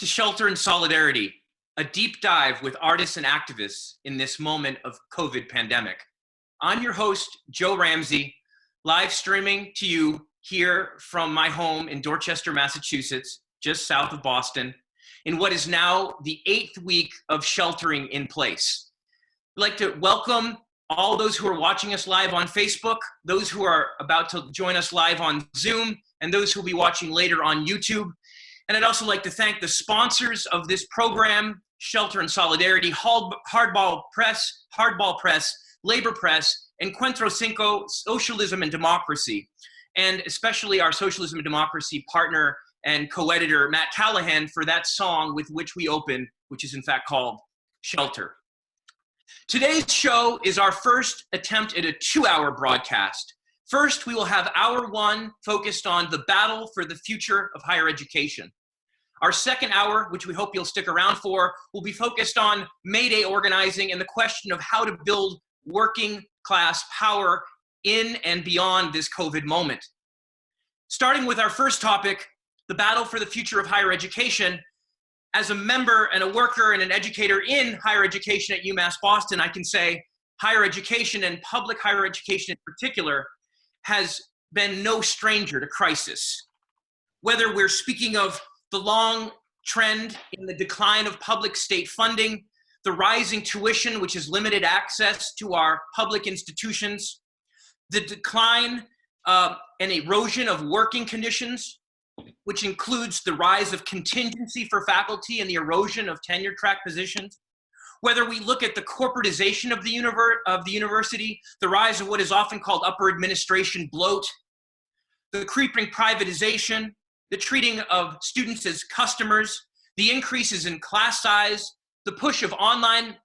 to Shelter in Solidarity, a deep dive with artists and activists in this moment of COVID pandemic. I'm your host, Joe Ramsey, live streaming to you here from my home in Dorchester, Massachusetts, just south of Boston, in what is now the 8th week of sheltering in place. I'd like to welcome all those who are watching us live on Facebook, those who are about to join us live on Zoom, and those who will be watching later on YouTube. And I'd also like to thank the sponsors of this program, Shelter in Solidarity, Hardball Press, Labor Press, Encuentro Cinco, Socialism and Democracy, and especially our Socialism and Democracy partner and co-editor, Matt Callahan, for that song with which we open, which is in fact called Shelter. Today's show is our first attempt at a 2-hour broadcast. First, we will have hour one focused on the battle for the future of higher education. Our second hour, which we hope you'll stick around for, will be focused on May Day organizing and the question of how to build working class power in and beyond this COVID moment. Starting with our first topic, the battle for the future of higher education. As a member and a worker and an educator in higher education at UMass Boston, I can say higher education and public higher education in particular has been no stranger to crisis. Whether we're speaking of the long trend in the decline of public state funding, the rising tuition, which has limited access to our public institutions, the decline and erosion of working conditions, which includes the rise of contingency for faculty and the erosion of tenure track positions. Whether we look at the corporatization of the university, the rise of what is often called upper administration bloat, the creeping privatization, the treating of students as customers, the increases in class size, the push of online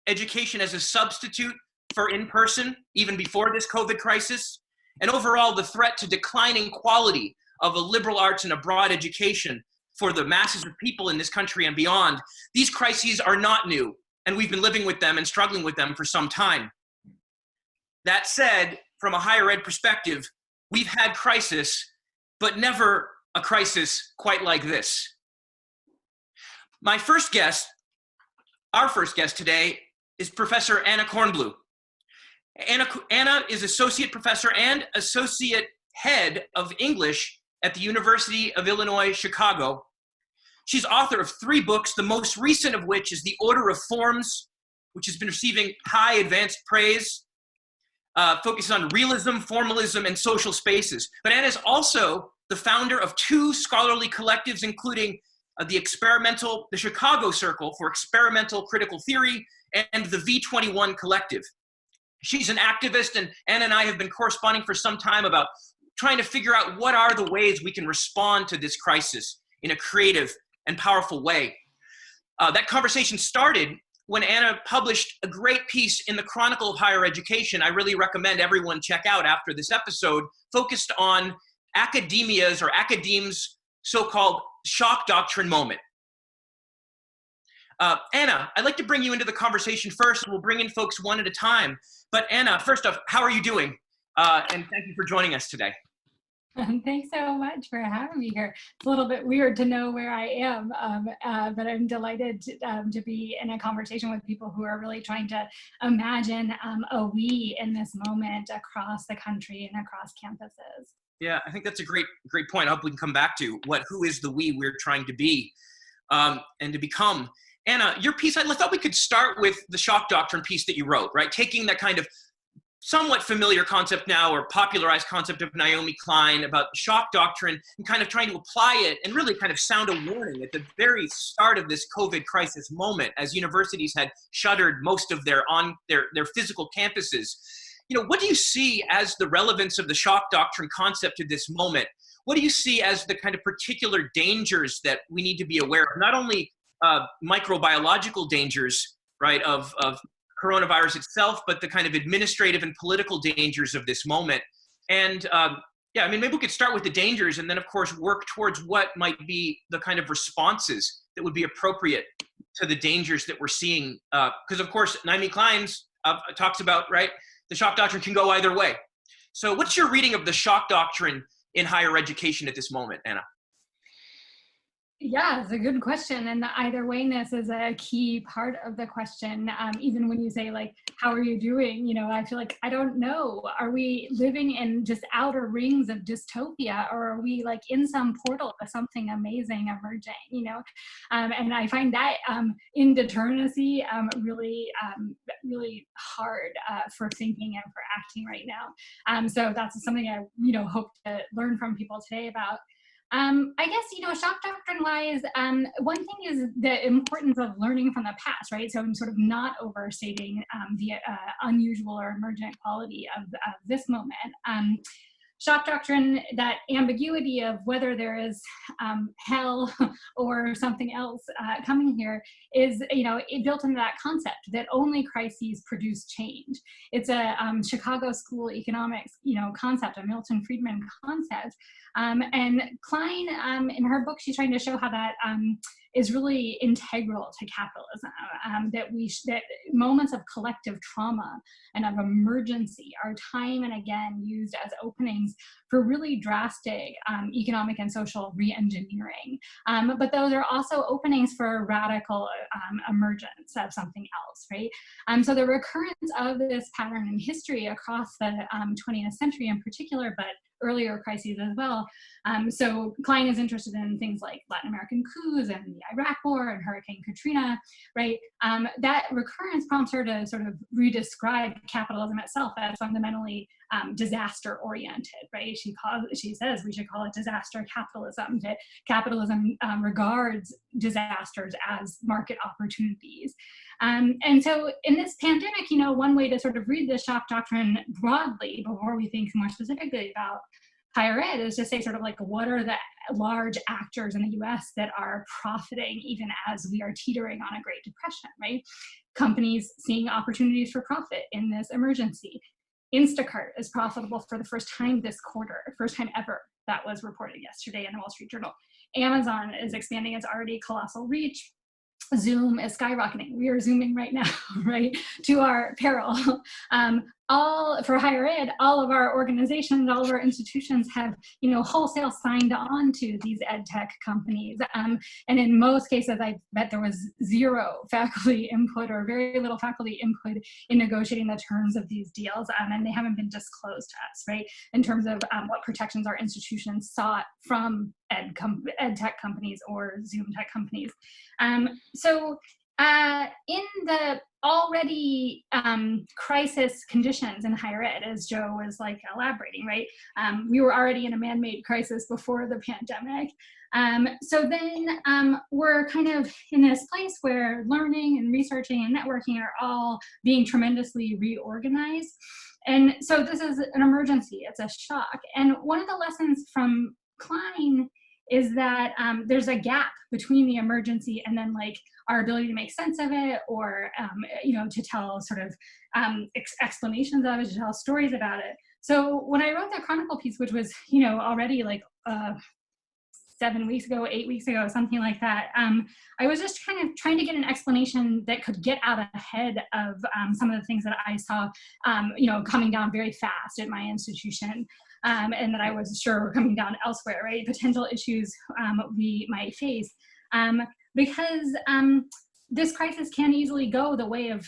education as a substitute for in-person, even before this COVID crisis, and overall the threat to declining quality of a liberal arts and a broad education for the masses of people in this country and beyond. These crises are not new, and we've been living with them and struggling with them for some time. That said, from a higher ed perspective, we've had crisis, but never a crisis quite like this. Our first guest today is Professor Anna Kornbluh. Anna is associate professor and associate head of English at the University of Illinois, Chicago. She's author of 3 books, the most recent of which is The Order of Forms, which has been receiving high advanced praise, focused on realism, formalism, and social spaces. But Anna is also the founder of 2 scholarly collectives, including the Chicago Circle for Experimental Critical Theory and the V21 Collective. She's an activist, and Anna and I have been corresponding for some time about trying to figure out what are the ways we can respond to this crisis in a creative and powerful way. That conversation started when Anna published a great piece in the Chronicle of Higher Education. I really recommend everyone check out after this episode, focused on academia's or academe's so-called shock doctrine moment. Anna, I'd like to bring you into the conversation first. We'll bring in folks one at a time. But Anna, first off, how are you doing? And thank you for joining us today. Thanks so much for having me here. It's a little bit weird to know where I am, but I'm delighted to be in a conversation with people who are really trying to imagine a we in this moment across the country and across campuses. Yeah, I think that's a great point. I hope we can come back to who is the we we're trying to be and to become. Anna, your piece, I thought we could start with the shock doctrine piece that you wrote, right? Taking that kind of somewhat familiar concept now, or popularized concept of Naomi Klein about shock doctrine, and kind of trying to apply it and really kind of sound a warning at the very start of this COVID crisis moment, as universities had shuttered most of their physical campuses. You know, what do you see as the relevance of the shock doctrine concept to this moment? What do you see as the kind of particular dangers that we need to be aware of? Not only microbiological dangers, right, of coronavirus itself, but the kind of administrative and political dangers of this moment. And yeah, I mean, maybe we could start with the dangers and then of course work towards what might be the kind of responses that would be appropriate to the dangers that we're seeing. Because of course, Naomi Klein talks about, right, the shock doctrine can go either way. So what's your reading of the shock doctrine in higher education at this moment, Anna? Yeah, it's a good question. And the either wayness is a key part of the question. Even when you say like, how are you doing? You know, I feel like, I don't know. Are we living in just outer rings of dystopia, or are we like in some portal to something amazing emerging, you know? And I find that indeterminacy really hard for thinking and for acting right now. So that's something I, hope to learn from people today about. I guess, shock doctrine wise, one thing is the importance of learning from the past, right? So I'm sort of not overstating the unusual or emergent quality of this moment. Shock doctrine, that ambiguity of whether there is hell or something else coming here, is it built into that concept that only crises produce change. It's a Chicago School economics concept, a Milton Friedman concept, and Klein in her book, she's trying to show how that is really integral to capitalism. That moments of collective trauma and of emergency are time and again used as openings for really drastic economic and social re-engineering. But those are also openings for radical emergence of something else, right? So the recurrence of this pattern in history across the 20th century in particular, but earlier crises as well. So Klein is interested in things like Latin American coups and the Iraq War and Hurricane Katrina, right? That recurrence prompts her to sort of redescribe capitalism itself as fundamentally disaster-oriented, right? She says we should call it disaster capitalism, that capitalism regards disasters as market opportunities. And so in this pandemic, one way to sort of read the shock doctrine broadly before we think more specifically about higher ed is to say sort of like, what are the large actors in the US that are profiting even as we are teetering on a Great Depression, right? Companies seeing opportunities for profit in this emergency. Instacart is profitable for the first time this quarter, first time ever. That was reported yesterday in the Wall Street Journal. Amazon is expanding its already colossal reach. Zoom is skyrocketing. We are Zooming right now, right, to our peril. All for higher ed, all of our organizations, all of our institutions have, wholesale signed on to these ed tech companies. And in most cases, I bet there was zero faculty input or very little faculty input in negotiating the terms of these deals. And they haven't been disclosed to us, right, in terms of what protections our institutions sought from ed tech companies or Zoom tech companies. So in the already crisis conditions in higher ed, as Joe was like elaborating, right? We were already in a man-made crisis before the pandemic. So then we're kind of in this place where learning and researching and networking are all being tremendously reorganized. And so this is an emergency, it's a shock. And one of the lessons from Klein is that there's a gap between the emergency and then like our ability to make sense of it, or to tell sort of explanations of it, to tell stories about it. So when I wrote that Chronicle piece, which was already like 7 weeks ago, 8 weeks ago, something like that, I was just kind of trying to get an explanation that could get out ahead of some of the things that I saw, coming down very fast at my institution. And that I was sure were coming down elsewhere, right? Potential issues we might face. Because this crisis can easily go the way of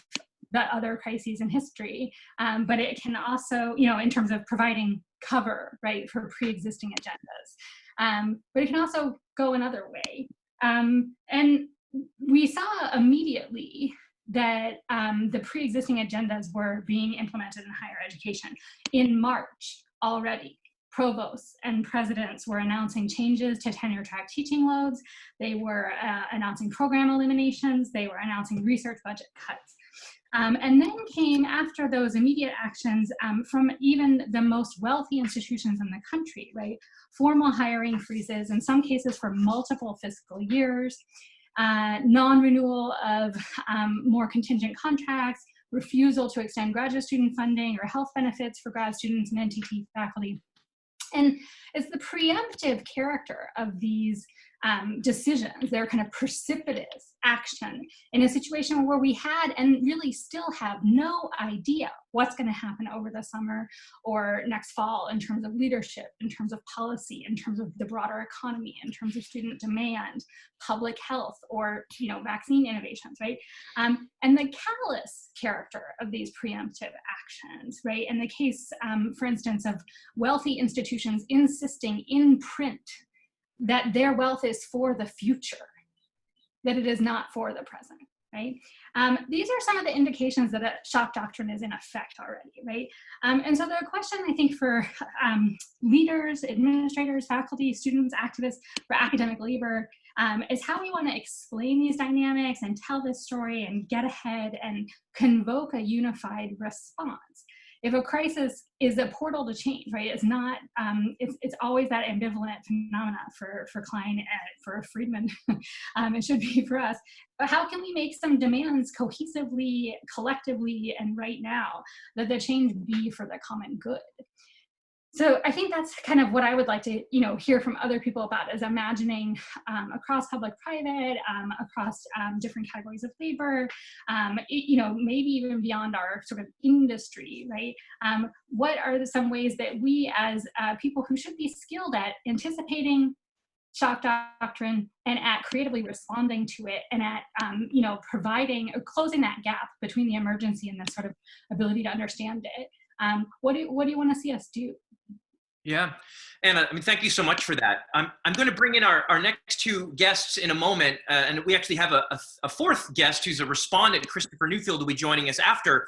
the other crises in history, but it can also, in terms of providing cover, right, for pre-existing agendas. But it can also go another way. And we saw immediately that the pre-existing agendas were being implemented in higher education. In March already, provosts and presidents were announcing changes to tenure track teaching loads. They were announcing program eliminations. They were announcing research budget cuts. And then came, after those immediate actions, from even the most wealthy institutions in the country, right? Formal hiring freezes, in some cases for multiple fiscal years, non-renewal of more contingent contracts, refusal to extend graduate student funding or health benefits for grad students and NTT faculty. And it's the preemptive character of these decisions, their kind of precipitous action in a situation where we had and really still have no idea what's going to happen over the summer or next fall in terms of leadership, in terms of policy, in terms of the broader economy, in terms of student demand, public health, or vaccine innovations, right? And the callous character of these preemptive actions, right? In the case, for instance, of wealthy institutions insisting in print that their wealth is for the future, that it is not for the present, right? These are some of the indications that a shock doctrine is in effect already, right? And so the question, I think, for leaders, administrators, faculty, students, activists, for academic labor is how we want to explain these dynamics and tell this story and get ahead and convoke a unified response. If a crisis is a portal to change, right? It's not, it's always that ambivalent phenomena for Klein, for Friedman, it should be for us. But how can we make some demands cohesively, collectively, and right now, that the change be for the common good? So I think that's kind of what I would like to, hear from other people about, is imagining across public-private, across different categories of labor, maybe even beyond our sort of industry, right? What are some ways that we, as people who should be skilled at anticipating shock doctrine and at creatively responding to it, and at providing or closing that gap between the emergency and the sort of ability to understand it? What do you want to see us do? Yeah, Anna, thank you so much for that. I'm going to bring in our next two guests in a moment, and we actually have a fourth guest who's a respondent, Christopher Newfield, will be joining us after.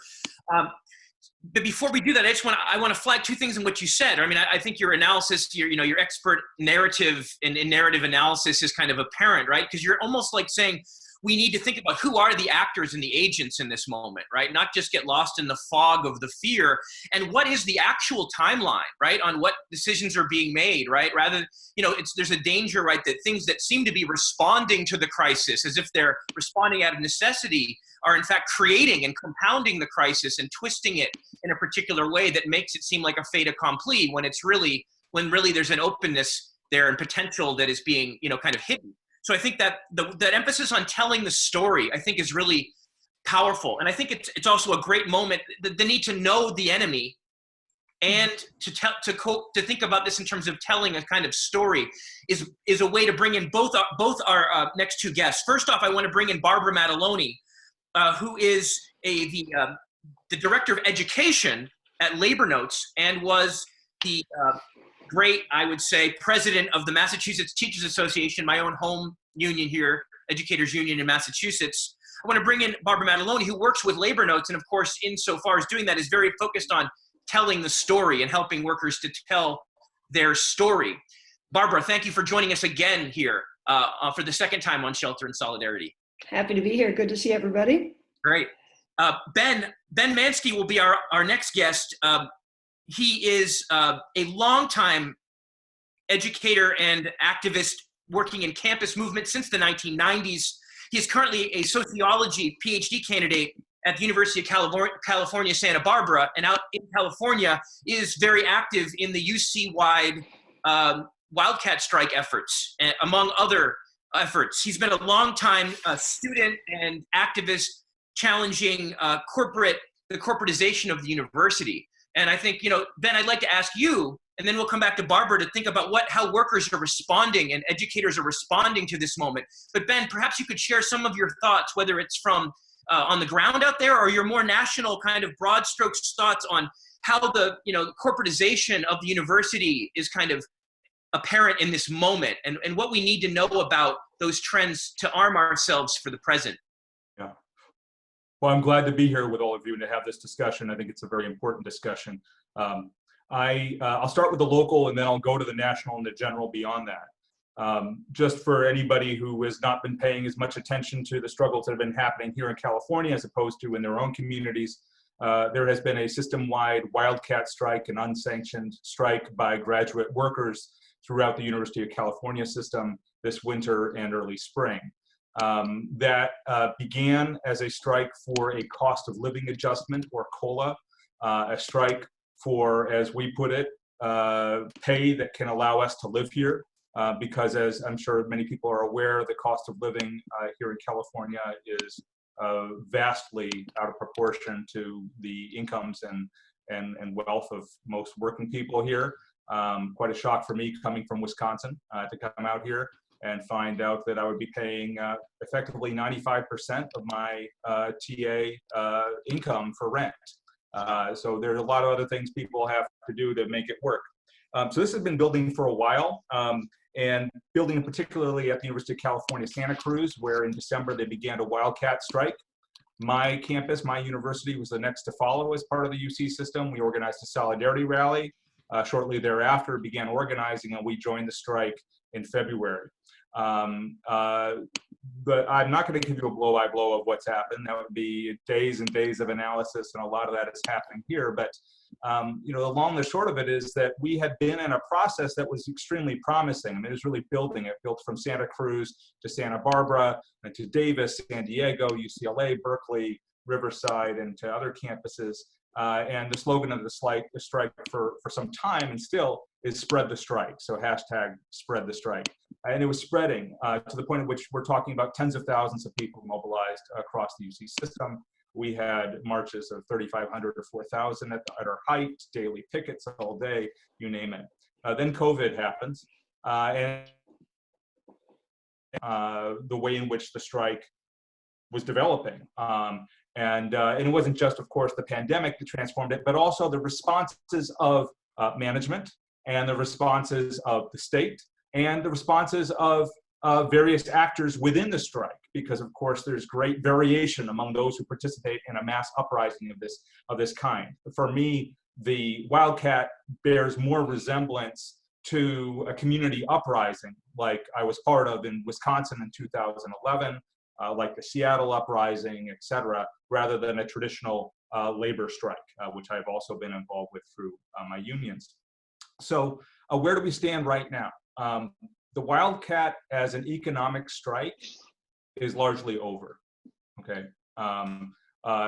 But before we do that, I want to flag two things in what you said. I think your analysis, your expert narrative in narrative analysis is kind of apparent, right? Because you're almost like saying, we need to think about who are the actors and the agents in this moment, right? Not just get lost in the fog of the fear, and what is the actual timeline, right? On what decisions are being made, right? Rather, there's a danger, right? That things that seem to be responding to the crisis as if they're responding out of necessity are in fact creating and compounding the crisis and twisting it in a particular way that makes it seem like a fait accompli when really there's an openness there and potential that is being, kind of hidden. So I think that that emphasis on telling the story, I think, is really powerful. And I think it's also a great moment, the need to know the enemy and to think about this in terms of telling a kind of story is a way to bring in both our next two guests. First off, I want to bring in Barbara Madeloni, who is the Director of Education at Labor Notes and was the great, I would say, president of the Massachusetts Teachers Association, my own home union here, Educators Union in Massachusetts. I want to bring in Barbara Madeloni, who works with Labor Notes, and of course, insofar as doing that, is very focused on telling the story and helping workers to tell their story. Barbara, thank you for joining us again here for the second time on Shelter in Solidarity. Happy to be here. Good to see everybody. Great. Ben Manski will be our next guest. He is a longtime educator and activist working in campus movement since the 1990s. He is currently a sociology PhD candidate at the University of California, Santa Barbara, and out in California is very active in the UC-wide wildcat strike efforts, among other efforts. He's been a longtime student and activist challenging the corporatization of the university. And I think, Ben, I'd like to ask you, and then we'll come back to Barbara to think about how workers are responding and educators are responding to this moment. But Ben, perhaps you could share some of your thoughts, whether it's from on the ground out there or your more national kind of broad strokes thoughts on how the corporatization of the university is kind of apparent in this moment, and what we need to know about those trends to arm ourselves for the present. Yeah. Well, I'm glad to be here with all of you and to have this discussion. I think it's a very important discussion. I'll start with the local and then I'll go to the national and the general beyond that. Just for anybody who has not been paying as much attention to the struggles that have been happening here in California as opposed to in their own communities, there has been a system-wide wildcat strike, an unsanctioned strike by graduate workers throughout the University of California system this winter and early spring. That began as a strike for a cost of living adjustment, or COLA, a strike for, as we put it, pay that can allow us to live here because as I'm sure many people are aware, the cost of living here in California is vastly out of proportion to the incomes and wealth of most working people here. Quite a shock for me coming from Wisconsin to come out here and find out that I would be paying effectively 95% of my TA income for rent. So there's a lot of other things people have to do to make it work. So this has been building for a while, and building particularly at the University of California, Santa Cruz, where in December they began a wildcat strike. My campus, my university, was the next to follow as part of the UC system. We organized a solidarity rally. Shortly thereafter, began organizing, and we joined the strike in February. But I'm not going to give you a blow-by-blow of what's happened. That would be days and days of analysis, and a lot of that is happening here. But you know, the long and the short of it is that we had been in a process that was extremely promising. I mean, it was really building. It built from Santa Cruz to Santa Barbara, and to Davis, San Diego, UCLA, Berkeley, Riverside, and to other campuses. And the slogan of the strike for some time and still is "Spread the Strike." So hashtag Spread the Strike. And it was spreading to the point at which we're talking about tens of thousands of people mobilized across the UC system. We had marches of 3,500 or 4,000 at our height, daily pickets all day, you name it. Then COVID happens, and the way in which the strike was developing. And it wasn't just, of course, the pandemic that transformed it, but also the responses of management and the responses of the state and the responses of various actors within the strike, because of course there's great variation among those who participate in a mass uprising of this kind. For me, the wildcat bears more resemblance to a community uprising like I was part of in Wisconsin in 2011, like the Seattle uprising, etc., rather than a traditional labor strike, which I've also been involved with through my unions. So where do we stand right now? The wildcat as an economic strike is largely over, okay?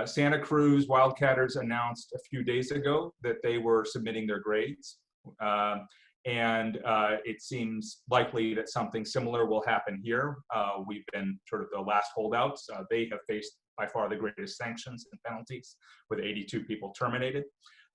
Santa Cruz wildcatters announced a few days ago that they were submitting their grades. And it seems likely that something similar will happen here. We've been sort of the last holdouts. They have faced by far the greatest sanctions and penalties, with 82 people terminated.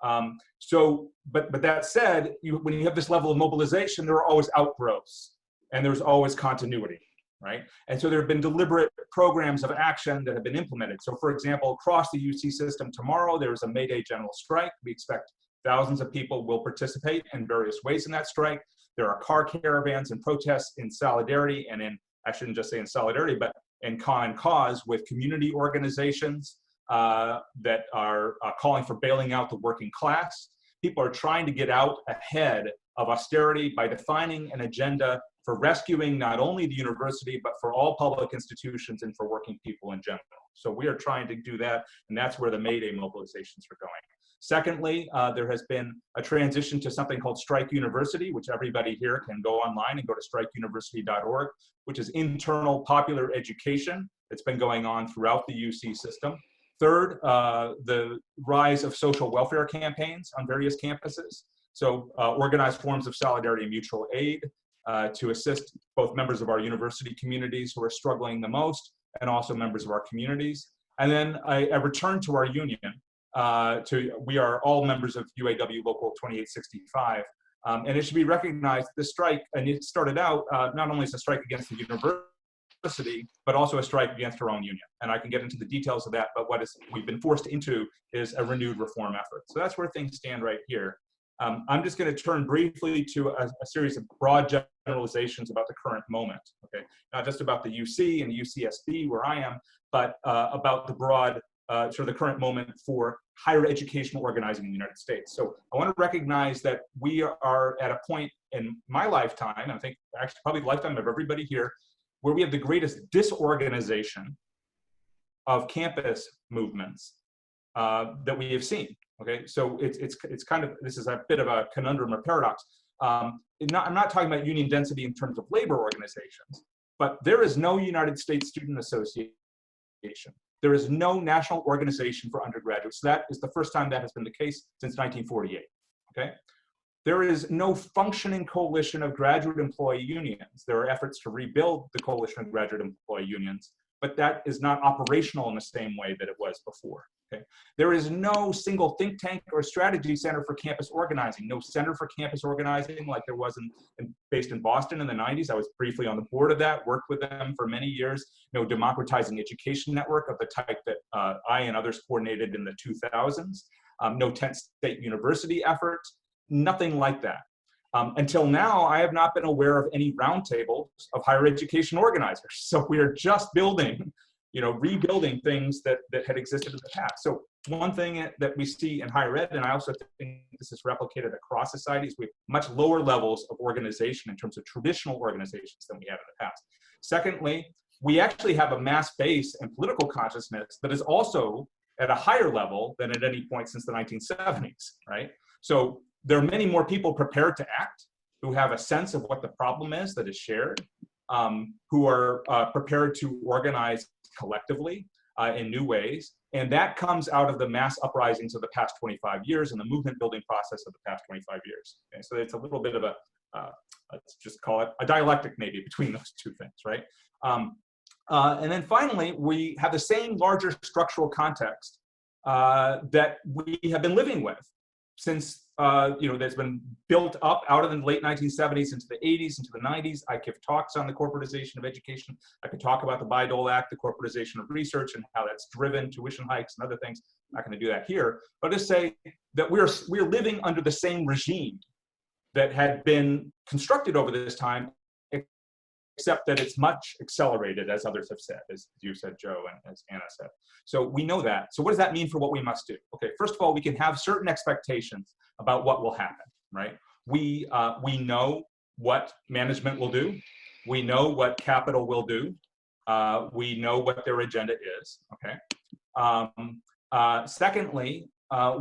But that said, when you have this level of mobilization, there are always outgrowths, and there's always continuity, right? And so there have been deliberate programs of action that have been implemented. So for example, across the UC system tomorrow, there's a May Day general strike. We expect thousands of people will participate in various ways in that strike. There are car caravans and protests in solidarity, and I shouldn't just say in solidarity, but in common cause with community organizations that are calling for bailing out the working class. People are trying to get out ahead of austerity by defining an agenda for rescuing not only the university, but for all public institutions and for working people in general. So we are trying to do that, and that's where the May Day mobilizations are going. Secondly, there has been a transition to something called Strike University, which everybody here can go online and go to strikeuniversity.org, which is internal popular education that's been going on throughout the UC system. Third, the rise of social welfare campaigns on various campuses. So organized forms of solidarity and mutual aid to assist both members of our university communities who are struggling the most and also members of our communities. And then a return to our union. We are all members of UAW Local 2865. And it should be recognized that the strike, and it started out not only as a strike against the university, but also a strike against our own union. And I can get into the details of that, but we've been forced into is a renewed reform effort. So that's where things stand right here. I'm just going to turn briefly to a series of broad generalizations about the current moment, okay? Not just about the UC and the UCSB where I am, but about the broad sort of the current moment for higher educational organizing in the United States. So I want to recognize that we are at a point in my lifetime, and I think actually probably the lifetime of everybody here, where we have the greatest disorganization of campus movements that we have seen. Okay, so it's kind of, this is a bit of a conundrum or paradox. I'm not talking about union density in terms of labor organizations, but there is no United States Student Association. There is no national organization for undergraduates. That is the first time that has been the case since 1948, okay? There is no functioning coalition of graduate employee unions. There are efforts to rebuild the coalition of graduate employee unions, but that is not operational in the same way that it was before. Okay? There is no single think tank or strategy center for campus organizing, no center for campus organizing like there was based in Boston in the 90s. I was briefly on the board of that, worked with them for many years. No democratizing education network of the type that I and others coordinated in the 2000s. No 10 state university effort, nothing like that. Until now, I have not been aware of any roundtables of higher education organizers. So we are just building, rebuilding things that had existed in the past. So one thing that we see in higher ed, and I also think this is replicated across societies, we have much lower levels of organization in terms of traditional organizations than we had in the past. Secondly, we actually have a mass base and political consciousness that is also at a higher level than at any point since the 1970s, right? So there are many more people prepared to act, who have a sense of what the problem is that is shared, who are prepared to organize collectively in new ways. And that comes out of the mass uprisings of the past 25 years and the movement building process of the past 25 years. Okay? So it's a little bit of a, let's just call it a dialectic maybe between those two things, right? And then finally, we have the same larger structural context that we have been living with since, that's been built up out of the late 1970s into the 80s, into the 90s. I give talks on the corporatization of education. I could talk about the Bayh-Dole Act, the corporatization of research, and how that's driven tuition hikes and other things. I'm not going to do that here, but just say that we're living under the same regime that had been constructed over this time, except that it's much accelerated, as others have said, as you said, Joe, and as Anna said. So we know that. So what does that mean for what we must do? Okay, first of all, we can have certain expectations about what will happen, right? We know what management will do. We know what capital will do. We know what their agenda is, okay? Secondly,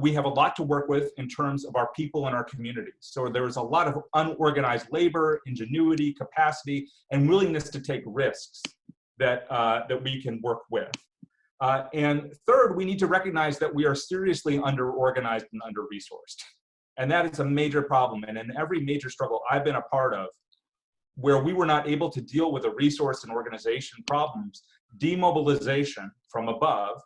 we have a lot to work with in terms of our people and our communities. So there's a lot of unorganized labor, ingenuity, capacity, and willingness to take risks that we can work with. And third, we need to recognize that we are seriously under-organized and under-resourced. And that is a major problem. And in every major struggle I've been a part of, where we were not able to deal with the resource and organization problems, demobilization from above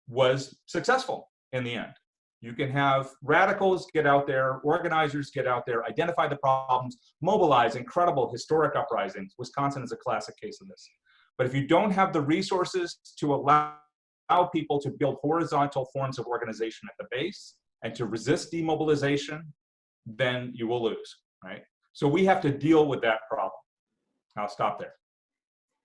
was successful in the end. You can have radicals get out there, organizers get out there, identify the problems, mobilize incredible historic uprisings. Wisconsin is a classic case of this. But if you don't have the resources to allow people to build horizontal forms of organization at the base and to resist demobilization, then you will lose, right? So we have to deal with that problem. I'll stop there.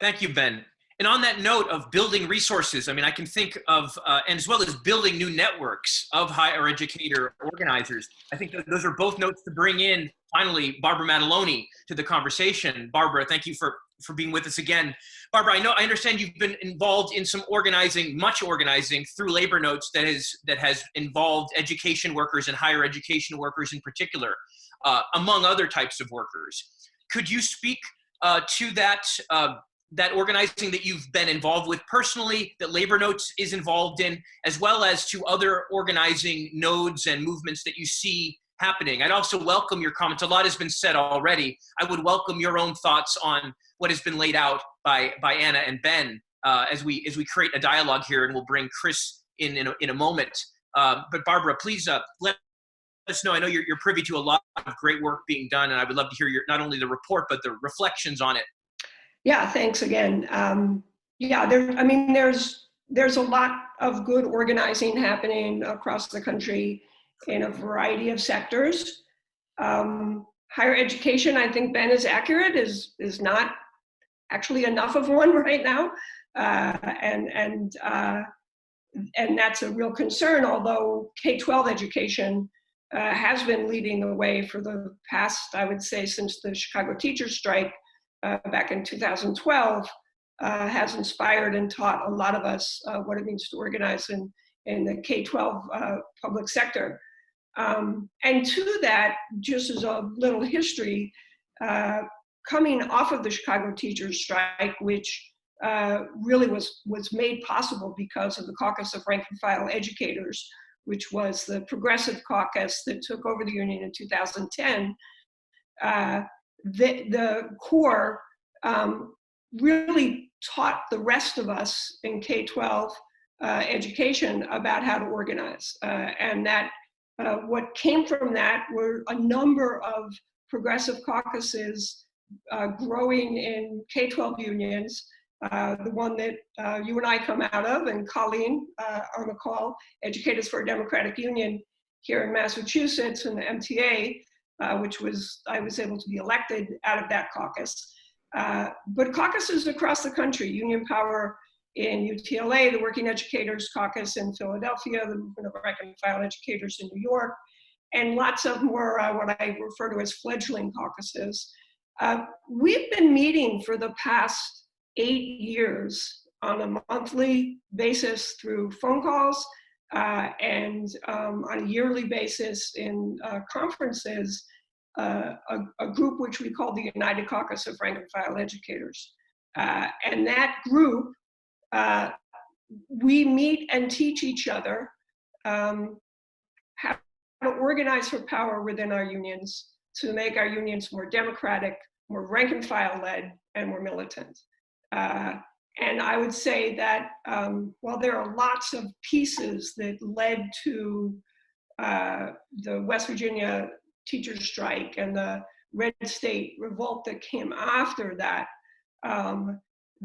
Thank you, Ben. And on that note of building resources, I mean, I can think of, and as well as building new networks of higher educator organizers. I think that those are both notes to bring in, finally, Barbara Madeloni to the conversation. Barbara, thank you for being with us again. Barbara, I understand you've been involved in some organizing, much organizing through labor notes that has involved education workers and higher education workers in particular, among other types of workers. Could you speak to that organizing that you've been involved with personally, that Labor Notes is involved in, as well as to other organizing nodes and movements that you see happening? I'd also welcome your comments. A lot has been said already. I would welcome your own thoughts on what has been laid out by Anna and Ben as we create a dialogue here, and we'll bring Chris in a moment. But Barbara, please let us know. I know you're privy to a lot of great work being done, and I would love to hear not only the report, but the reflections on it. Yeah, thanks again. There's a lot of good organizing happening across the country in a variety of sectors. Higher education, I think Ben is accurate, is not actually enough of one right now, and that's a real concern. Although K-12 education has been leading the way for the past, I would say, since the Chicago teachers strike. Back in 2012, has inspired and taught a lot of us what it means to organize in the K-12 public sector. And to that, just as a little history, coming off of the Chicago teachers strike, which really was made possible because of the Caucus of Rank and File Educators, which was the progressive caucus that took over the union in 2010, the core really taught the rest of us in K-12 education about how to organize. And that what came from that were a number of progressive caucuses growing in K-12 unions. The one that you and I come out of, and Colleen on the call, Educators for a Democratic Union here in Massachusetts, and the MTA, which I was able to be elected out of that caucus. But caucuses across the country, Union Power in UTLA, the Working Educators Caucus in Philadelphia, the Movement of Rank and File Educators in New York, and lots of more what I refer to as fledgling caucuses. We've been meeting for the past 8 years on a monthly basis through phone calls and on a yearly basis in conferences, a group which we call the United Caucus of Rank and File Educators. And that group, we meet and teach each other how to organize for power within our unions to make our unions more democratic, more rank and file led, and more militant. And I would say that while there are lots of pieces that led to the West Virginia teachers strike and the Red State revolt that came after that,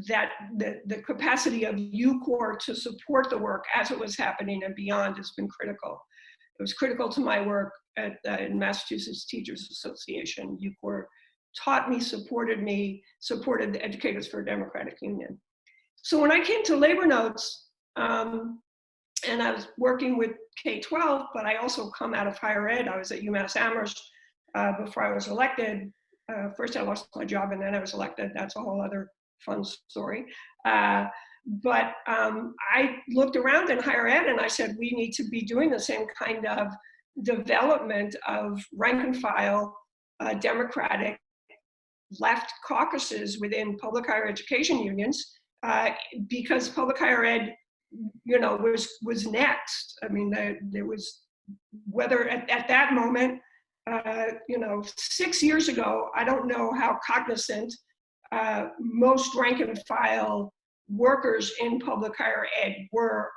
that the capacity of U-Corps to support the work as it was happening and beyond has been critical. It was critical to my work at in Massachusetts Teachers Association. U-Corps taught me, supported the Educators for a Democratic Union. So when I came to Labor Notes, and I was working with K-12, but I also come out of higher ed. I was at UMass Amherst before I was elected. First I lost my job and then I was elected. That's a whole other fun story. But I looked around in higher ed and I said, we need to be doing the same kind of development of rank and file, democratic, left caucuses within public higher education unions, because public higher ed, was next. I mean, there was, whether at that moment, 6 years ago, I don't know how cognizant most rank and file workers in public higher ed were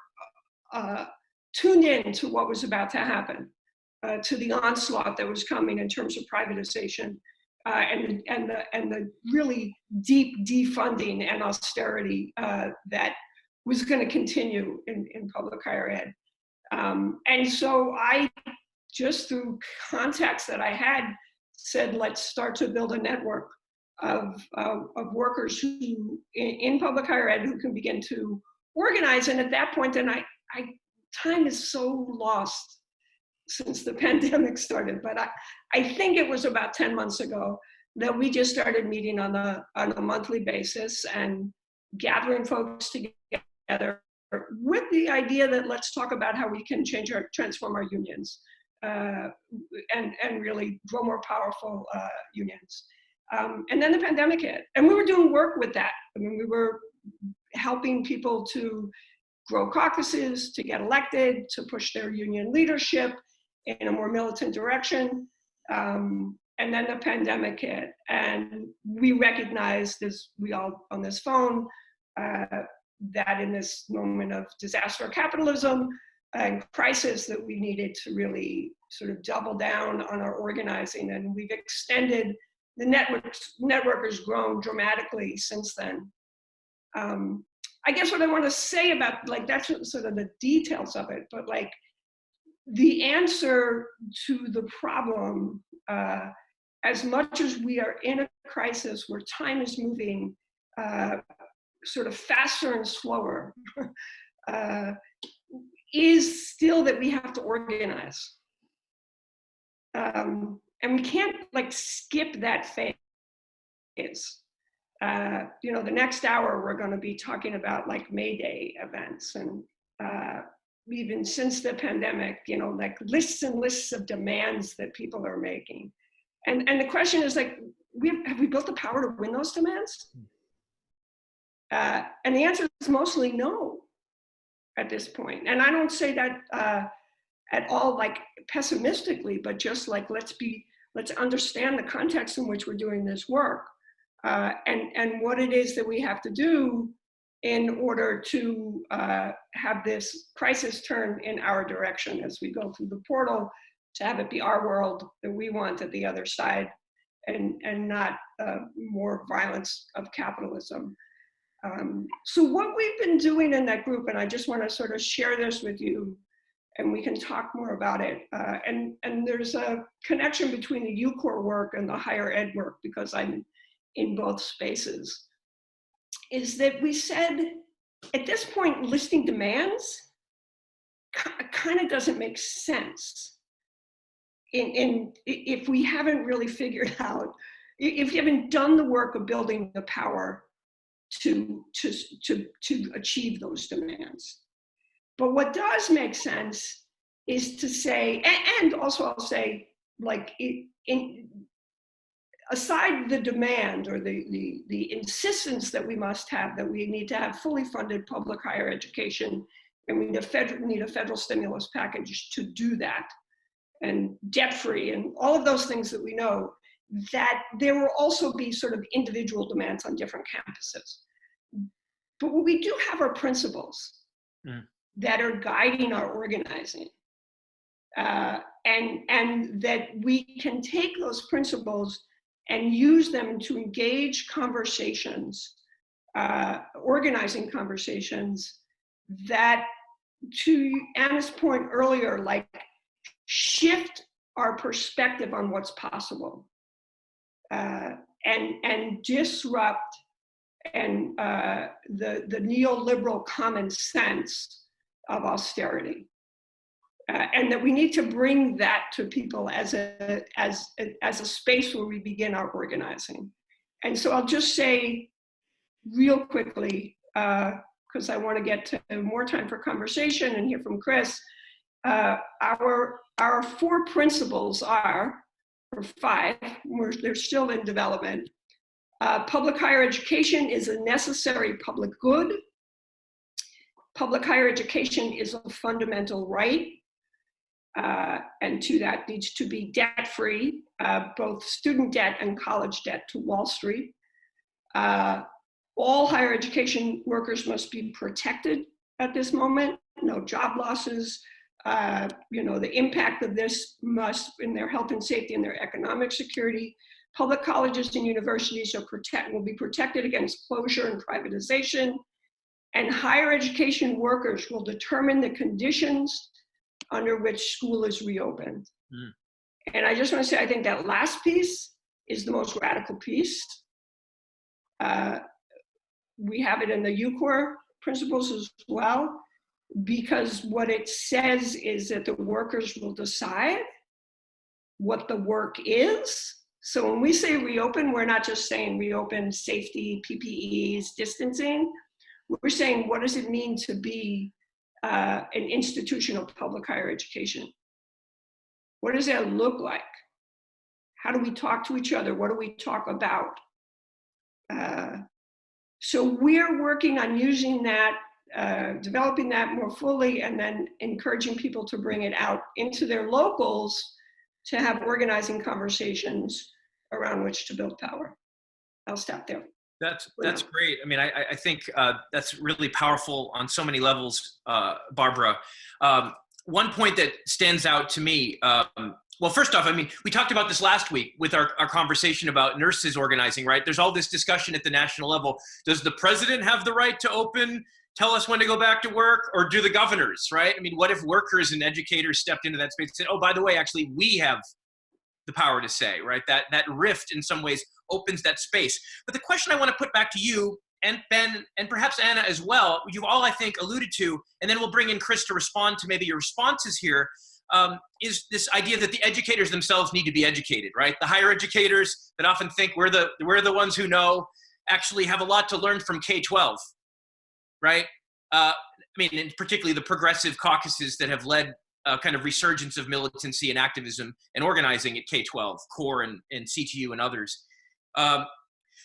tuned in to what was about to happen, to the onslaught that was coming in terms of privatization and the really deep defunding and austerity that was going to continue in public higher ed. And so I, just through contacts that I had, said, let's start to build a network of workers who in public higher ed who can begin to organize. And at that point, then time is so lost since the pandemic started, but I think it was about 10 months ago that we just started meeting on a monthly basis and gathering folks together with the idea that let's talk about how we can transform our unions and really grow more powerful unions. And then the pandemic hit, and we were doing work with that. I mean, we were helping people to grow caucuses, to get elected, to push their union leadership in a more militant direction. And then the pandemic hit, and we recognized, as we all on this phone, that in this moment of disaster capitalism and crisis, that we needed to really sort of double down on our organizing. And we've extended, the network has grown dramatically since then. I guess what I want to say about, that's sort of the details of it, but the answer to the problem, as much as we are in a crisis where time is moving sort of faster and slower, is still that we have to organize. And we can't skip that phase. The next hour we're going to be talking about May Day events, and even since the pandemic, lists and lists of demands that people are making. And the question is have we built the power to win those demands? And the answer is mostly no at this point. And I don't say that at all like pessimistically, but just like, let's understand the context in which we're doing this work, and what it is that we have to do in order to have this crisis turn in our direction as we go through the portal, to have it be our world that we want at the other side, and not more violence of capitalism. So what we've been doing in that group, and I just want to sort of share this with you, and we can talk more about it. And there's a connection between the UCOR work and the higher ed work, because I'm in both spaces, is that we said, at this point, listing demands kind of doesn't make sense. If we haven't really figured out, if you haven't done the work of building the power to achieve those demands. But what does make sense is to say, and also I'll say, like, aside the demand or the insistence that we must have, that we need to have fully funded public higher education, and we need a federal stimulus package to do that, and debt-free, and all of those things that we know, that there will also be sort of individual demands on different campuses. But we do have our principles that are guiding our organizing, and that we can take those principles and use them to engage conversations, organizing conversations that, to Anna's point earlier, like, shift our perspective on what's possible, and disrupt the neoliberal common sense of austerity, and that we need to bring that to people as a space where we begin our organizing. And so I'll just say real quickly, because I want to get to more time for conversation and hear from Chris. Our 4 principles are, or 5, they're still in development. Public higher education is a necessary public good. Public higher education is a fundamental right, and to that needs to be debt-free, both student debt and college debt to Wall Street. All higher education workers must be protected at this moment, no job losses. The impact of this must, in their health and safety and their economic security. Public colleges and universities will be protected against closure and privatization, and higher education workers will determine the conditions under which school is reopened. And I just want to say, I think that last piece is the most radical piece. We have it in the UCOR principles as well, because what it says is that the workers will decide what the work is. So when we say reopen, we're not just saying reopen safety, PPEs, distancing. We're saying, what does it mean to be an institution of public higher education? What does that look like? How do we talk to each other? What do we talk about? So we're working on using that, developing that more fully, and then encouraging people to bring it out into their locals to have organizing conversations around which to build power. I'll stop there. That's great. I mean, I think that's really powerful on so many levels, Barbara. One point that stands out to me, well, first off, I mean, we talked about this last week with our conversation about nurses organizing, right? There's all this discussion at the national level. Does the president have the right to tell us when to go back to work, or do the governors, right? I mean, what if workers and educators stepped into that space and said, oh, by the way, actually, we have the power to say, right? That rift in some ways opens that space. But the question I want to put back to you, and Ben, and perhaps Anna as well, you've all, I think, alluded to, and then we'll bring in Chris to respond to maybe your responses here, is this idea that the educators themselves need to be educated, right? The higher educators that often think we're the ones who know, actually have a lot to learn from K-12, right? I mean, and particularly the progressive caucuses that have led a kind of resurgence of militancy and activism and organizing at K-12, CORE and CTU and others.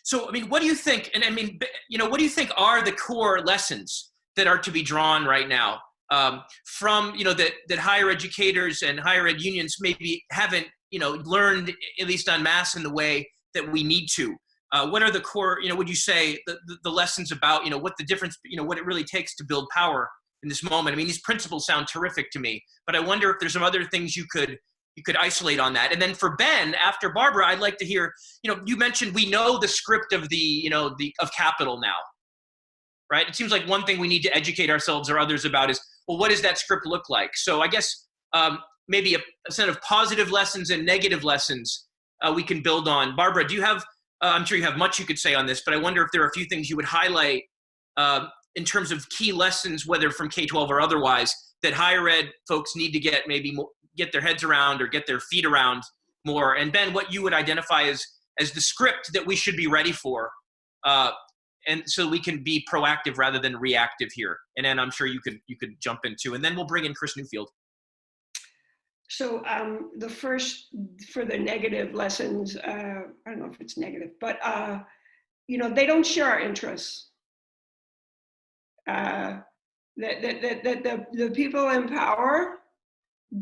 So, I mean, what do you think? And I mean, what do you think are the core lessons that are to be drawn right now from, that higher educators and higher ed unions maybe haven't, learned, at least en masse, in the way that we need to? What are the core, would you say, the lessons about, what the difference, what it really takes to build power in this moment? I mean, these principles sound terrific to me, but I wonder if there's some other things you could isolate on that. And then for Ben, after Barbara, I'd like to hear, you mentioned we know the script of of capital now, right? It seems like one thing we need to educate ourselves or others about is, well, what does that script look like? So I guess maybe a set of positive lessons and negative lessons we can build on. Barbara, do you have, I'm sure you have much you could say on this, but I wonder if there are a few things you would highlight in terms of key lessons, whether from K-12 or otherwise, that higher ed folks need to get their heads around or get their feet around more. And Ben, what you would identify as the script that we should be ready for, and so we can be proactive rather than reactive here. And then I'm sure you could jump into, and then we'll bring in Chris Newfield. So the first, for the negative lessons, I don't know if it's negative, but they don't share our interests. The people in power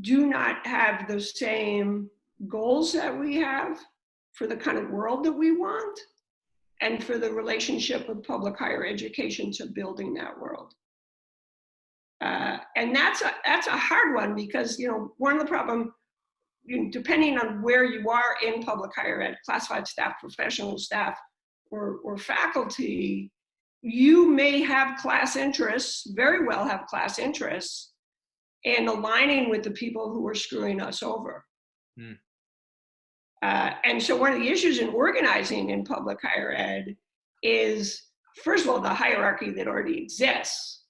do not have the same goals that we have for the kind of world that we want, and for the relationship of public higher education to building that world. And that's a hard one, because one of the problem, depending on where you are in public higher ed, classified staff, professional staff, or faculty, you may have class interests, very well have class interests, in aligning with the people who are screwing us over. Mm. And so one of the issues in organizing in public higher ed is, first of all, the hierarchy that already exists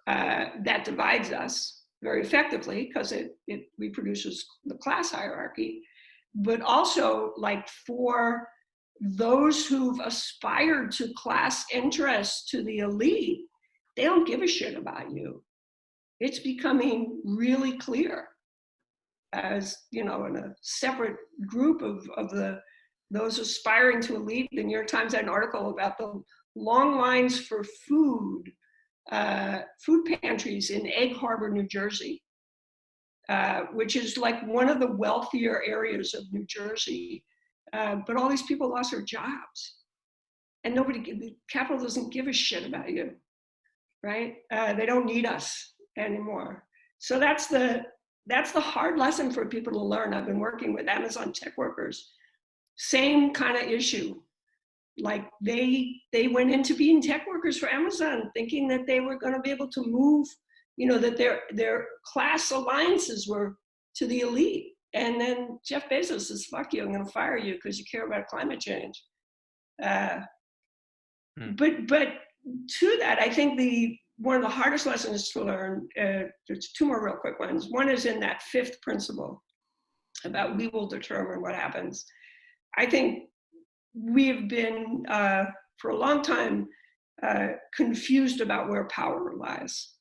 that divides us very effectively, because it reproduces the class hierarchy, but also, like, for those who've aspired to class interests, to the elite, they don't give a shit about you. It's becoming really clear, as in a separate group of those aspiring to elite. The New York Times had an article about the long lines for food pantries in Egg Harbor, New Jersey, which is like one of the wealthier areas of New Jersey. But all these people lost their jobs, and the capital doesn't give a shit about you, right? They don't need us anymore. So that's the hard lesson for people to learn. I've been working with Amazon tech workers, same kind of issue. Like they went into being tech workers for Amazon thinking that they were going to be able to move, that their class alliances were to the elite. And then Jeff Bezos says, fuck you, I'm going to fire you because you care about climate change. But to that, I think one of the hardest lessons to learn, there's two more real quick ones. One is in that fifth principle about we will determine what happens. I think we've been, for a long time, confused about where power lies,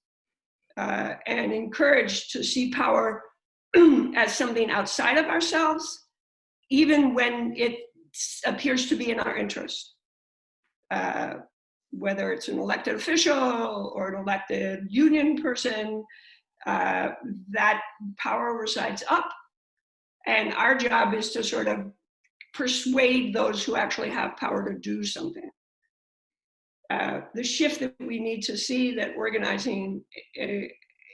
and encouraged to see power as something outside of ourselves, even when it appears to be in our interest. Whether it's an elected official or an elected union person, that power resides up. And our job is to sort of persuade those who actually have power to do something. The shift that we need to see, that organizing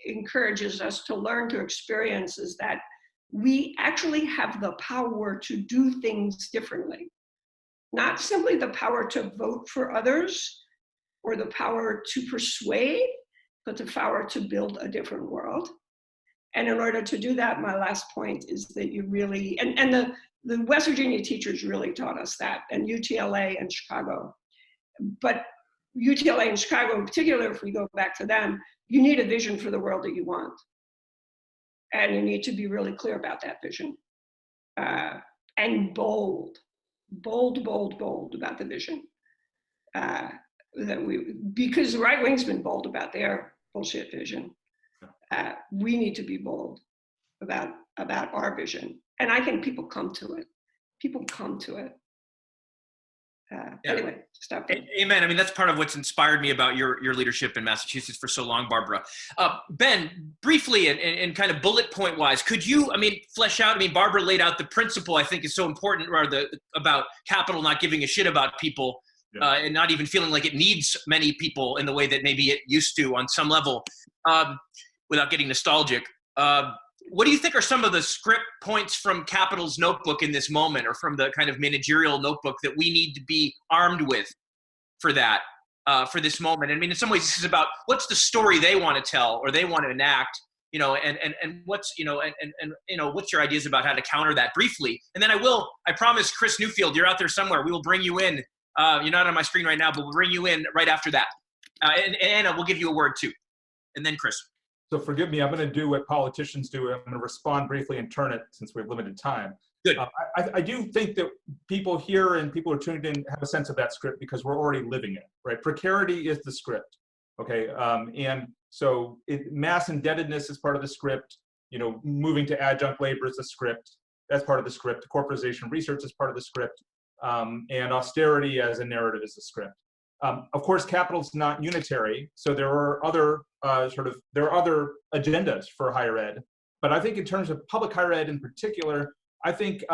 encourages us to learn to experience, is that we actually have the power to do things differently. Not simply the power to vote for others or the power to persuade, but the power to build a different world. And in order to do that, my last point is that you really, and the West Virginia teachers really taught us that, and UTLA and Chicago. But UTLA and Chicago in particular, if we go back to them, you need a vision for the world that you want. And you need to be really clear about that vision. And bold about the vision. Because the right wing's been bold about their bullshit vision. We need to be bold about our vision. And I think people come to it. Anyway, stop there. Amen. I mean, that's part of what's inspired me about your leadership in Massachusetts for so long, Barbara. Ben, briefly and kind of bullet point wise, could you, flesh out, Barbara laid out the principle I think is so important, about capital not giving a shit about people, and not even feeling like it needs many people in the way that maybe it used to on some level, without getting nostalgic. What do you think are some of the script points from Capital's notebook in this moment, or from the kind of managerial notebook that we need to be armed with for that, for this moment? In some ways, this is about what's the story they want to tell or they want to enact, and what's, what's your ideas about how to counter that briefly? And then I promise, Chris Newfield, you're out there somewhere. We will bring you in. You're not on my screen right now, but we'll bring you in right after that. And Anna, we'll give you a word too. And then Chris. So forgive me, I'm going to do what politicians do. I'm going to respond briefly and turn it since we have limited time. Good. I do think that people here and people who are tuned in have a sense of that script because we're already living it, right? Precarity is the script, okay? And so mass indebtedness is part of the script. Moving to adjunct labor is a script. That's part of the script. Corporatization research is part of the script. And austerity as a narrative is the script. Of course, capital's not unitary, so there are other agendas for higher ed. But I think in terms of public higher ed in particular, I think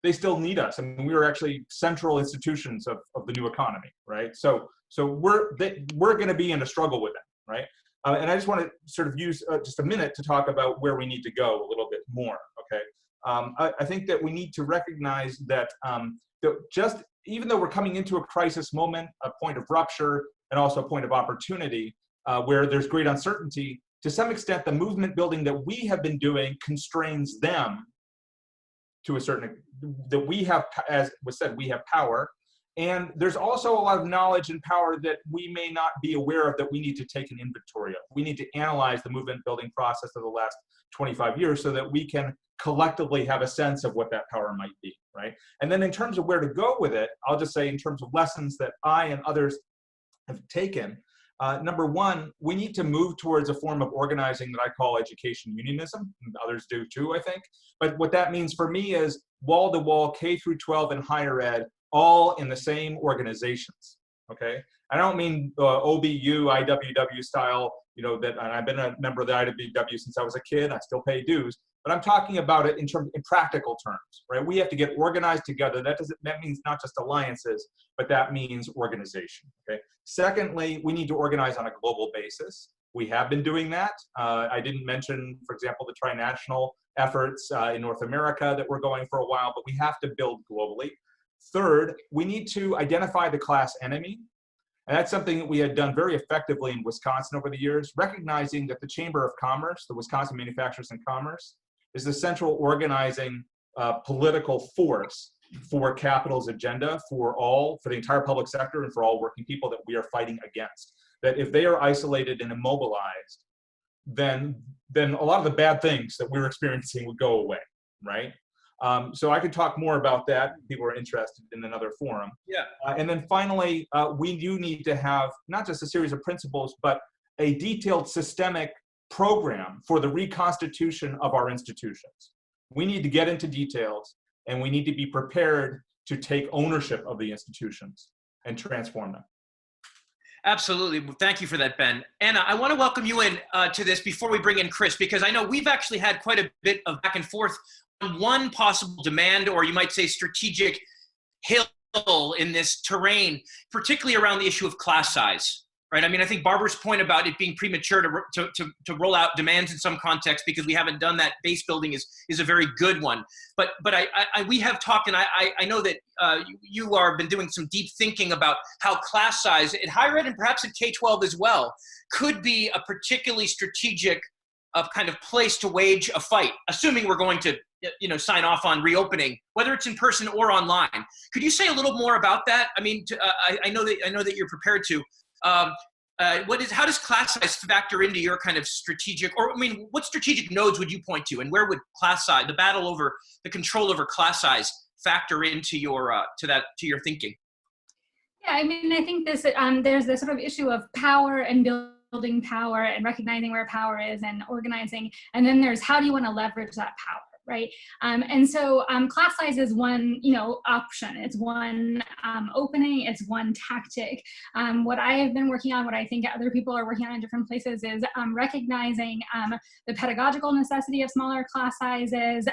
they still need us. We are actually central institutions of the new economy, right? So we're going to be in a struggle with them, right? And I just want to sort of use just a minute to talk about where we need to go a little bit more, okay? I think that we need to recognize that even though we're coming into a crisis moment, a point of rupture, and also a point of opportunity where there's great uncertainty, to some extent, the movement building that we have been doing constrains them to a certain, that we have, as was said, we have power. And there's also a lot of knowledge and power that we may not be aware of that we need to take an inventory of. We need to analyze the movement building process of the last 25 years so that we can collectively have a sense of what that power might be, right? And then in terms of where to go with it, I'll just say in terms of lessons that I and others have taken, number one, we need to move towards a form of organizing that I call education unionism. Others do too, I think. But what that means for me is wall-to-wall, K through 12 and higher ed, all in the same organizations, okay? I don't mean OBU, IWW style, and I've been a member of the IWW since I was a kid, I still pay dues, but I'm talking about it in practical terms, right? We have to get organized together. That means not just alliances, but that means organization, okay? Secondly, we need to organize on a global basis. We have been doing that. I didn't mention, for example, the trinational efforts in North America that we're going for a while, but we have to build globally. Third, we need to identify the class enemy. And that's something that we had done very effectively in Wisconsin over the years, recognizing that the Chamber of Commerce, the Wisconsin Manufacturers and Commerce, is the central organizing political force for capital's agenda for the entire public sector and for all working people that we are fighting against. That if they are isolated and immobilized, then a lot of the bad things that we're experiencing would go away, right? So I could talk more about that if people are interested in another forum. Yeah. And then finally, we do need to have not just a series of principles, but a detailed systemic program for the reconstitution of our institutions. We need to get into details, and we need to be prepared to take ownership of the institutions and transform them. Absolutely. Thank you for that, Ben. Anna, I want to welcome you in to this before we bring in Chris, because I know we've actually had quite a bit of back and forth on one possible demand, or you might say strategic hill in this terrain, particularly around the issue of class size, right? I think Barbara's point about it being premature to roll out demands in some context because we haven't done that base building is a very good one. But we have talked, and I know that you are been doing some deep thinking about how class size in higher ed and perhaps in K-12 as well could be a particularly strategic kind of place to wage a fight, assuming we're going to sign off on reopening, whether it's in person or online. Could you say a little more about that? I know that you're prepared to. How does class size factor into your kind of strategic, or what strategic nodes would you point to, and where would class size, the battle over the control over class size, factor into your to your thinking? Yeah, I think there's this sort of issue of power and building power and recognizing where power is and organizing, and then there's how do you want to leverage that power, right? And so class size is one, option. It's one opening. It's one tactic. What I have been working on, what I think other people are working on in different places, is recognizing the pedagogical necessity of smaller class sizes,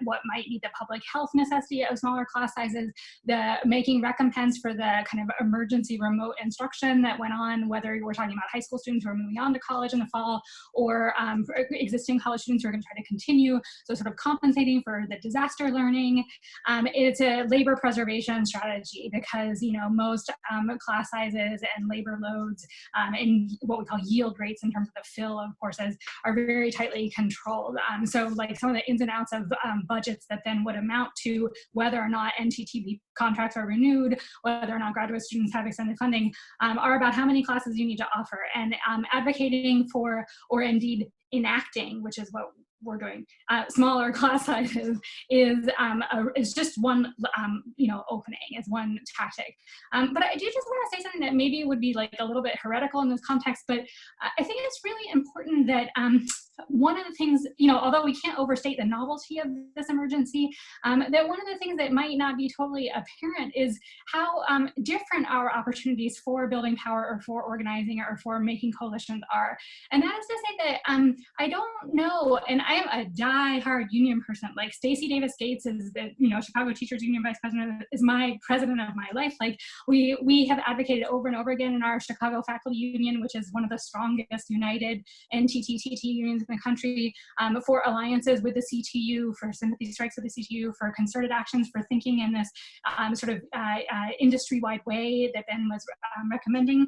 what might be the public health necessity of smaller class sizes, the making recompense for the kind of emergency remote instruction that went on, whether we're talking about high school students who are moving on to college in the fall, or existing college students who are going to try to continue. So sort of compensating for the disaster learning. It's a labor preservation strategy because, most class sizes and labor loads and what we call yield rates in terms of the fill of courses are very tightly controlled. So like some of the ins and outs of budgets that then would amount to whether or not NTTP contracts are renewed, whether or not graduate students have extended funding, are about how many classes you need to offer. And advocating for, or indeed enacting, which is what we're doing, smaller class sizes is just one, opening, it's one tactic. But I do just want to say something that maybe would be like a little bit heretical in this context, but I think it's really important that one of the things, although we can't overstate the novelty of this emergency, that one of the things that might not be totally apparent is how different our opportunities for building power or for organizing or for making coalitions are. And that is to say that I don't know, and I am a die-hard union person. Like Stacey Davis Gates is the Chicago Teachers Union Vice President, is my president of my life. Like we have advocated over and over again in our Chicago Faculty Union, which is one of the strongest united NTTTT unions in the country, for alliances with the CTU, for sympathy strikes with the CTU, for concerted actions, for thinking in this sort of industry-wide way that Ben was recommending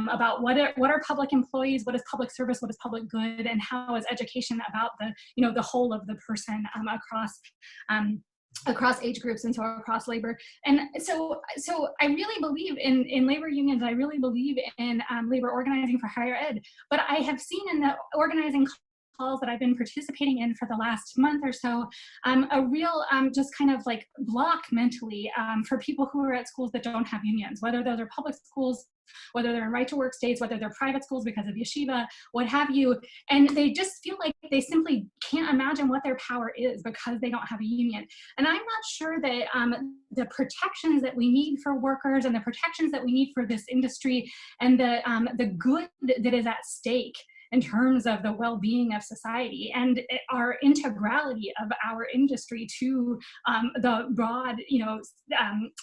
about what are public employees, what is public service, what is public good, and how is education about the whole of the person across age groups and so across labor. And so I really believe in labor unions. I really believe in labor organizing for higher ed. But I have seen in the organizing calls that I've been participating in for the last month or so, a real just kind of like block mentally for people who are at schools that don't have unions, whether those are public schools, whether they're in right-to-work states, whether they're private schools because of yeshiva, what have you, and they just feel like they simply can't imagine what their power is because they don't have a union. And I'm not sure that the protections that we need for workers and the protections that we need for this industry and the good that is at stake in terms of the well-being of society and our integrality of our industry to the broad,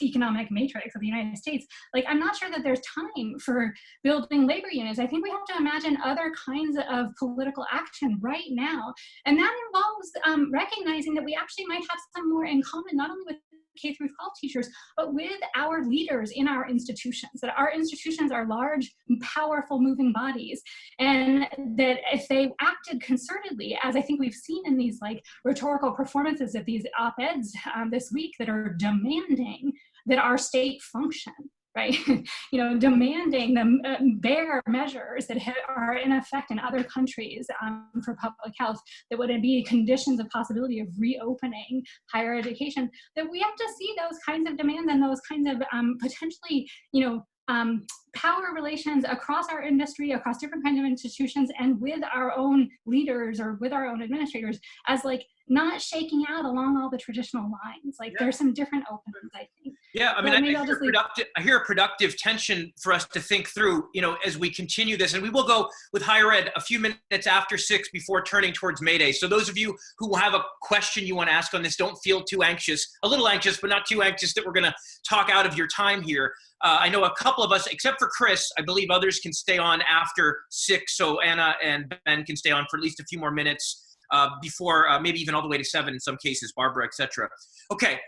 economic matrix of the United States. Like, I'm not sure that there's time for building labor unions. I think we have to imagine other kinds of political action right now. And that involves recognizing that we actually might have some more in common, not only with K-12 teachers, but with our leaders in our institutions, that our institutions are large, powerful, moving bodies, and that if they acted concertedly, as I think we've seen in these like rhetorical performances of these op-eds this week that are demanding that our state function, right? Demanding the bare measures that are in effect in other countries for public health that would be conditions of possibility of reopening higher education, that we have to see those kinds of demands and those kinds of potentially, power relations across our industry, across different kinds of institutions, and with our own leaders or with our own administrators as like not shaking out along all the traditional lines. Like there's some different openings, I think. Yeah, I mean, I hear a productive tension for us to think through, as we continue this, and we will go with higher ed a few minutes after 6 before turning towards May Day. So those of you who will have a question you want to ask on this, don't feel too anxious, a little anxious, but not too anxious that we're going to talk out of your time here. I know a couple of us, except for Chris, I believe others can stay on after 6. So Anna and Ben can stay on for at least a few more minutes before maybe even all the way to 7 in some cases, Barbara, etc. Okay,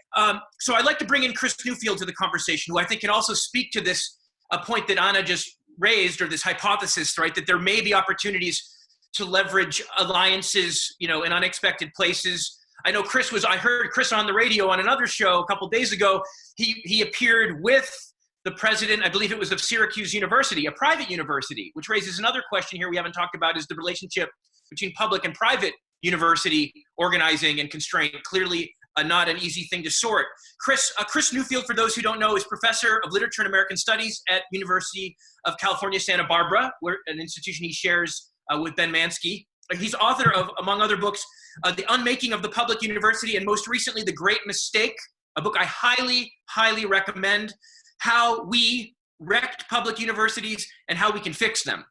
so I'd like to bring in Chris Newfield to the conversation, who I think can also speak to this point that Anna just raised, or this hypothesis, right, that there may be opportunities to leverage alliances, in unexpected places. I know I heard Chris on the radio on another show a couple days ago. He appeared with the president, I believe it was of Syracuse University, a private university, which raises another question here we haven't talked about, is the relationship between public and private university organizing and constraint. Clearly not an easy thing to sort. Chris Newfield, for those who don't know, is professor of literature and American studies at University of California, Santa Barbara, where an institution he shares with Ben Manski. He's author of, among other books, The Unmaking of the Public University, and most recently, The Great Mistake, a book I highly, highly recommend, how we wrecked public universities and how we can fix them.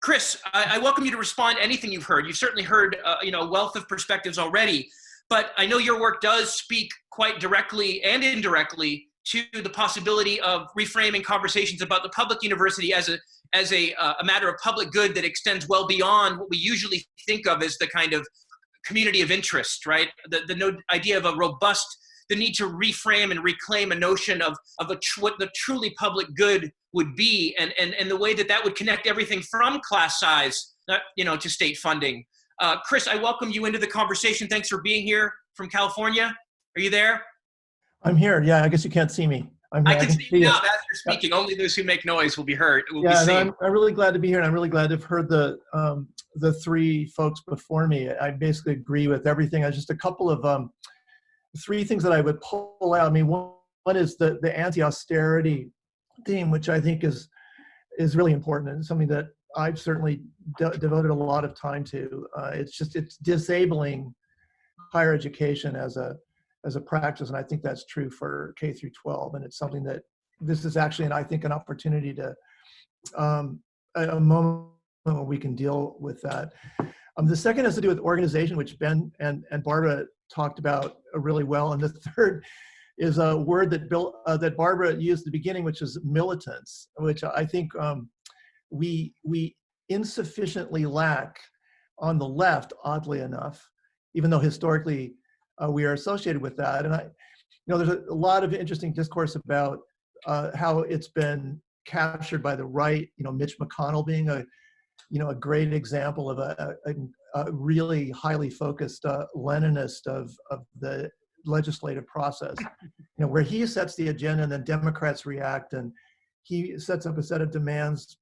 Chris, I welcome you to respond to anything you've heard. You've certainly heard a wealth of perspectives already, but I know your work does speak quite directly and indirectly to the possibility of reframing conversations about the public university as a matter of public good that extends well beyond what we usually think of as the kind of community of interest, right? The idea of a robust, the need to reframe and reclaim a notion of what the truly public good would be, and the way that would connect everything from class size, to state funding. Chris, I welcome you into the conversation. Thanks for being here from California. Are you there? I'm here. Yeah, I guess you can't see me. I'm here. I can see you now as you're speaking. Only those who make noise will be heard. Will be seen. I'm really glad to be here, and I'm really glad to have heard the three folks before me. I basically agree with everything. I just a couple of three things that I would pull out. I mean, one is the anti-austerity theme, which I think is really important and something that I've certainly devoted a lot of time to. It's disabling higher education as a practice, and I think that's true for K through 12. And it's something that this is actually, and I think, an opportunity to a moment when we can deal with that. The second has to do with organization, which Ben and Barbara talked about really well, and the third is a word that Barbara used at the beginning, which is militants, which I think we insufficiently lack on the left, oddly enough, even though historically we are associated with that. And there's a lot of interesting discourse about how it's been captured by the right. Mitch McConnell being a great example of a really highly focused Leninist of the legislative process, where he sets the agenda and then Democrats react, and he sets up a set of demands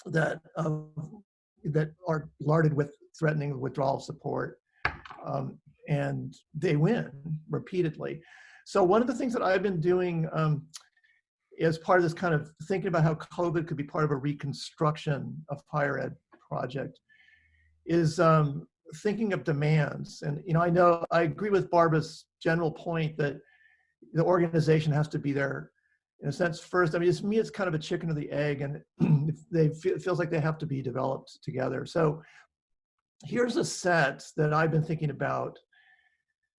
that are larded with threatening withdrawal of support, and they win repeatedly. So one of the things that I've been doing as part of this kind of thinking about how COVID could be part of a reconstruction of higher ed project is thinking of demands. And I agree with Barbara's general point that the organization has to be there in a sense first. I mean, to me, it's kind of a chicken or the egg, and it feels like they have to be developed together. So here's a set that I've been thinking about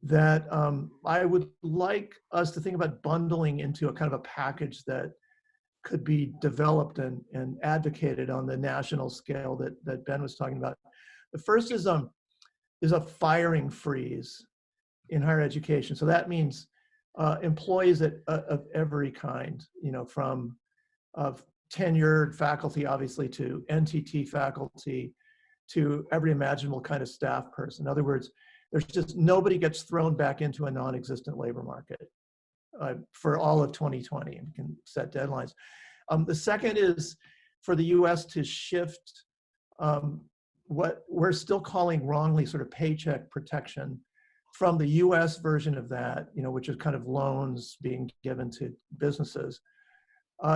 that I would like us to think about bundling into a kind of a package that could be developed and advocated on the national scale that Ben was talking about. The first is a firing freeze in higher education. So that means employees of every kind, from tenured faculty, obviously, to NTT faculty, to every imaginable kind of staff person. In other words, there's just nobody gets thrown back into a non-existent labor market for all of 2020, and we can set deadlines. The second is for the US to shift what we're still calling wrongly sort of paycheck protection from the US version of that, which is kind of loans being given to businesses,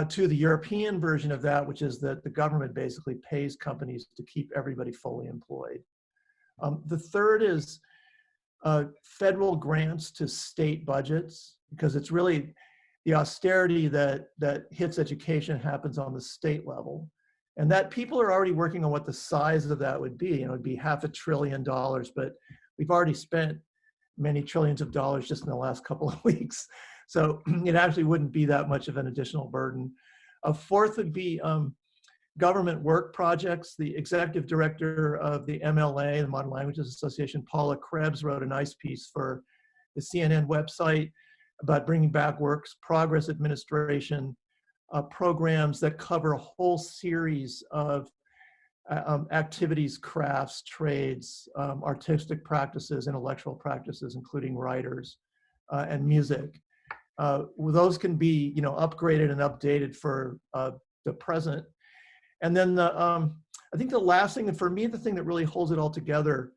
to the European version of that, which is that the government basically pays companies to keep everybody fully employed. The third is federal grants to state budgets, because it's really the austerity that hits education happens on the state level. And that people are already working on what the size of that would be. It'd be $500 billion, but we've already spent many trillions of dollars just in the last couple of weeks. So it actually wouldn't be that much of an additional burden. A fourth would be government work projects. The executive director of the MLA, the Modern Languages Association, Paula Krebs, wrote a nice piece for the CNN website about bringing back works progress administration programs that cover a whole series of activities, crafts, trades, artistic practices, intellectual practices, including writers and music. Those can be, upgraded and updated for the present. And then I think the last thing, and for me, the thing that really holds it all together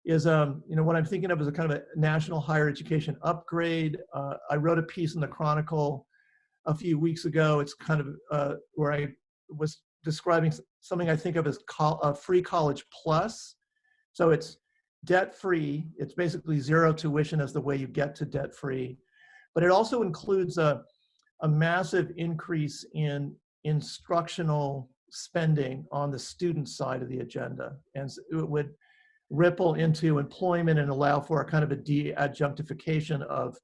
is, what I'm thinking of as a kind of a national higher education upgrade. I wrote a piece in the Chronicle a few weeks ago. It's kind of where I was describing something I think of as free college plus. So it's debt-free. It's basically zero tuition as the way you get to debt-free. But it also includes a massive increase in instructional spending on the student side of the agenda. And it would ripple into employment and allow for a kind of a de-adjunctification of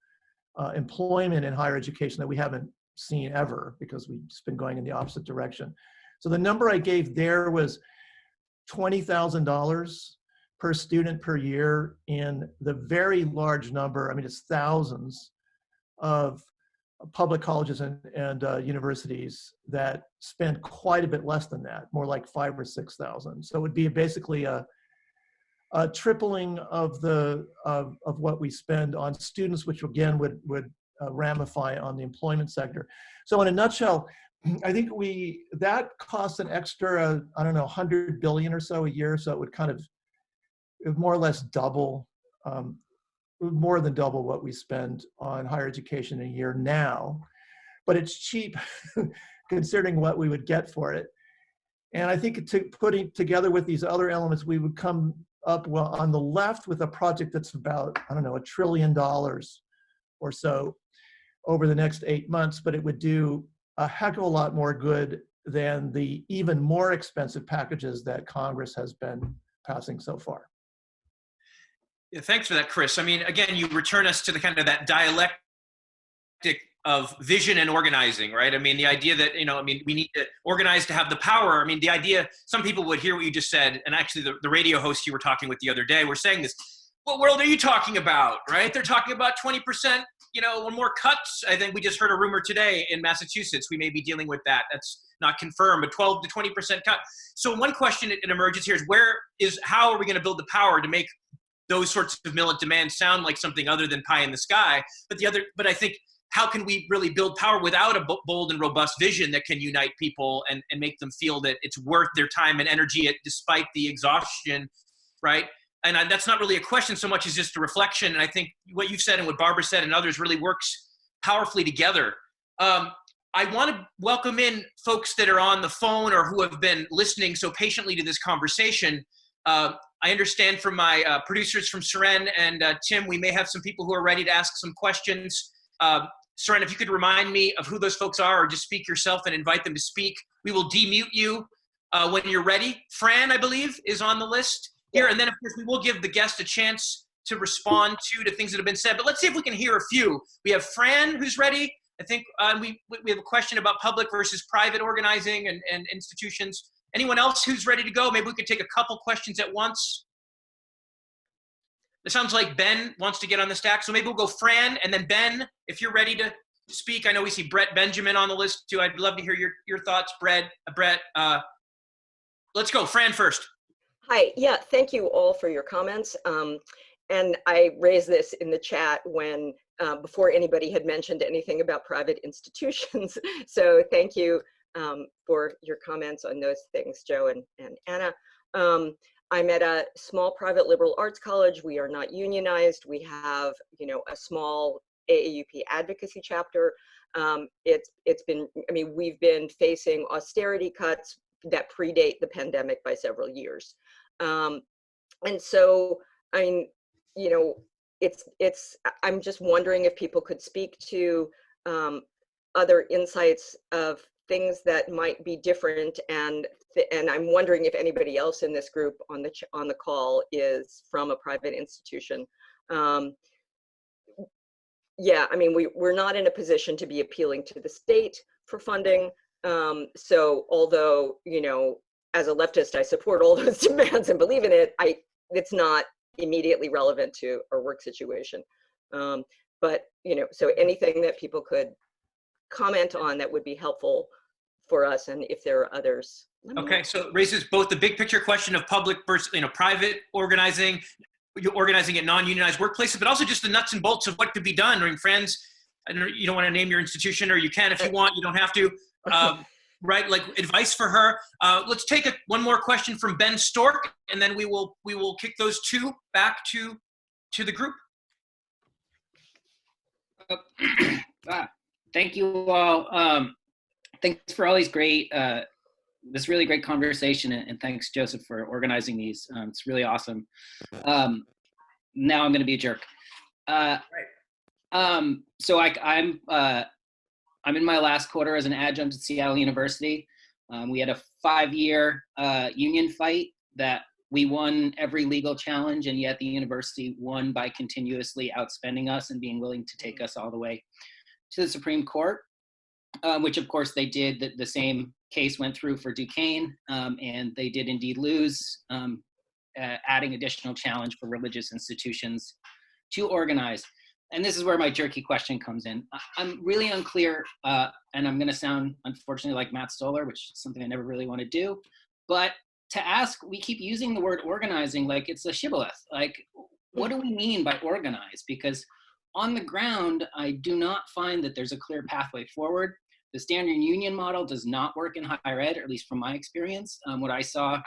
employment in higher education that we haven't seen ever, because we've just been going in the opposite direction. So the number I gave there was $20,000 per student per year in the very large number, I mean, it's thousands of public colleges and universities that spend quite a bit less than that, more like 5,000 or 6,000. So it would be basically a tripling of what we spend on students, which again would ramify on the employment sector. So in a nutshell, I think that costs an extra, I don't know, 100 billion or so a year. So it would kind of, it would more or less double, more than double what we spend on higher education in a year now. But it's cheap considering what we would get for it. And I think putting together with these other elements, we would come up on the left with a project that's about, I don't know, $1 trillion or so over the next 8 months, but it would do a heck of a lot more good than the even more expensive packages that Congress has been passing so far. Yeah, thanks for that, Chris. I mean, again, you return us to the kind of that dialectic of vision and organizing, right? I mean, the idea that, I mean, we need to organize to have the power. I mean, the idea, some people would hear what you just said, and actually the radio host you were talking with the other day were saying this, what world are you talking about, right? They're talking about 20%, or more cuts. I think we just heard a rumor today in Massachusetts, we may be dealing with that. That's not confirmed, but 12 to 20% cut. So one question it emerges here is how are we going to build the power to make those sorts of militant demands sound like something other than pie in the sky? But I think, how can we really build power without a bold and robust vision that can unite people and make them feel that it's worth their time and energy despite the exhaustion, right? And that's not really a question so much as just a reflection. And I think what you've said and what Barbara said and others really works powerfully together. I want to welcome in folks that are on the phone or who have been listening so patiently to this conversation. I understand from my producers from Seren and Tim, we may have some people who are ready to ask some questions. Seren, if you could remind me of who those folks are, or just speak yourself and invite them to speak. We will demute you when you're ready. Fran, I believe, is on the list here. And then, of course, we will give the guest a chance to respond to things that have been said. But let's see if we can hear a few. We have Fran, who's ready. I think we have a question about public versus private organizing and institutions. Anyone else who's ready to go? Maybe we could take a couple questions at once. It sounds like Ben wants to get on the stack. So maybe we'll go Fran and then Ben, if you're ready to speak. I know we see Brett Benjamin on the list too. I'd love to hear your thoughts, Brett. Let's go, Fran first. Hi, yeah, thank you all for your comments. And I raised this in the chat when, before anybody had mentioned anything about private institutions. So thank you for your comments on those things, Joe and Anna. I'm at a small private liberal arts college. We are not unionized. We have, a small AAUP advocacy chapter. It's been, we've been facing austerity cuts that predate the pandemic by several years. And so, I'm just wondering if people could speak to other insights of things that might be different, and I'm wondering if anybody else in this group on the call is from a private institution. Yeah, we're not in a position to be appealing to the state for funding. So although, as a leftist, I support all those demands and believe in it, it's not immediately relevant to our work situation. But, so anything that people could comment on that would be helpful for us, and if there are others. Okay, so it raises both the big picture question of public versus private organizing, organizing at non-unionized workplaces, but also just the nuts and bolts of what could be done. Friends, I know you don't want to name your institution, or you can if you want, you don't have to. Right, like advice for her. Let's take one more question from Ben Stork, and then we will kick those two back to the group. Thank you all. Thanks for all these great this really great conversation, and thanks, Joseph, for organizing these. It's really awesome. Now I'm going to be a jerk. So I'm in my last quarter as an adjunct at Seattle University. We had a 5-year union fight that we won every legal challenge, and yet the university won by continuously outspending us and being willing to take us all the way to the Supreme Court, which of course they did. The same case went through for Duquesne, and they did indeed lose, adding additional challenge for religious institutions to organize. And this is where my jerky question comes in. I'm really unclear, and I'm going to sound, unfortunately, like Matt Stoller, which is something I never really want to do. But to ask, we keep using the word organizing like it's a shibboleth. Like, what do we mean by organize? Because on the ground, I do not find that there's a clear pathway forward. The standard union model does not work in higher ed, or at least from my experience. What I saw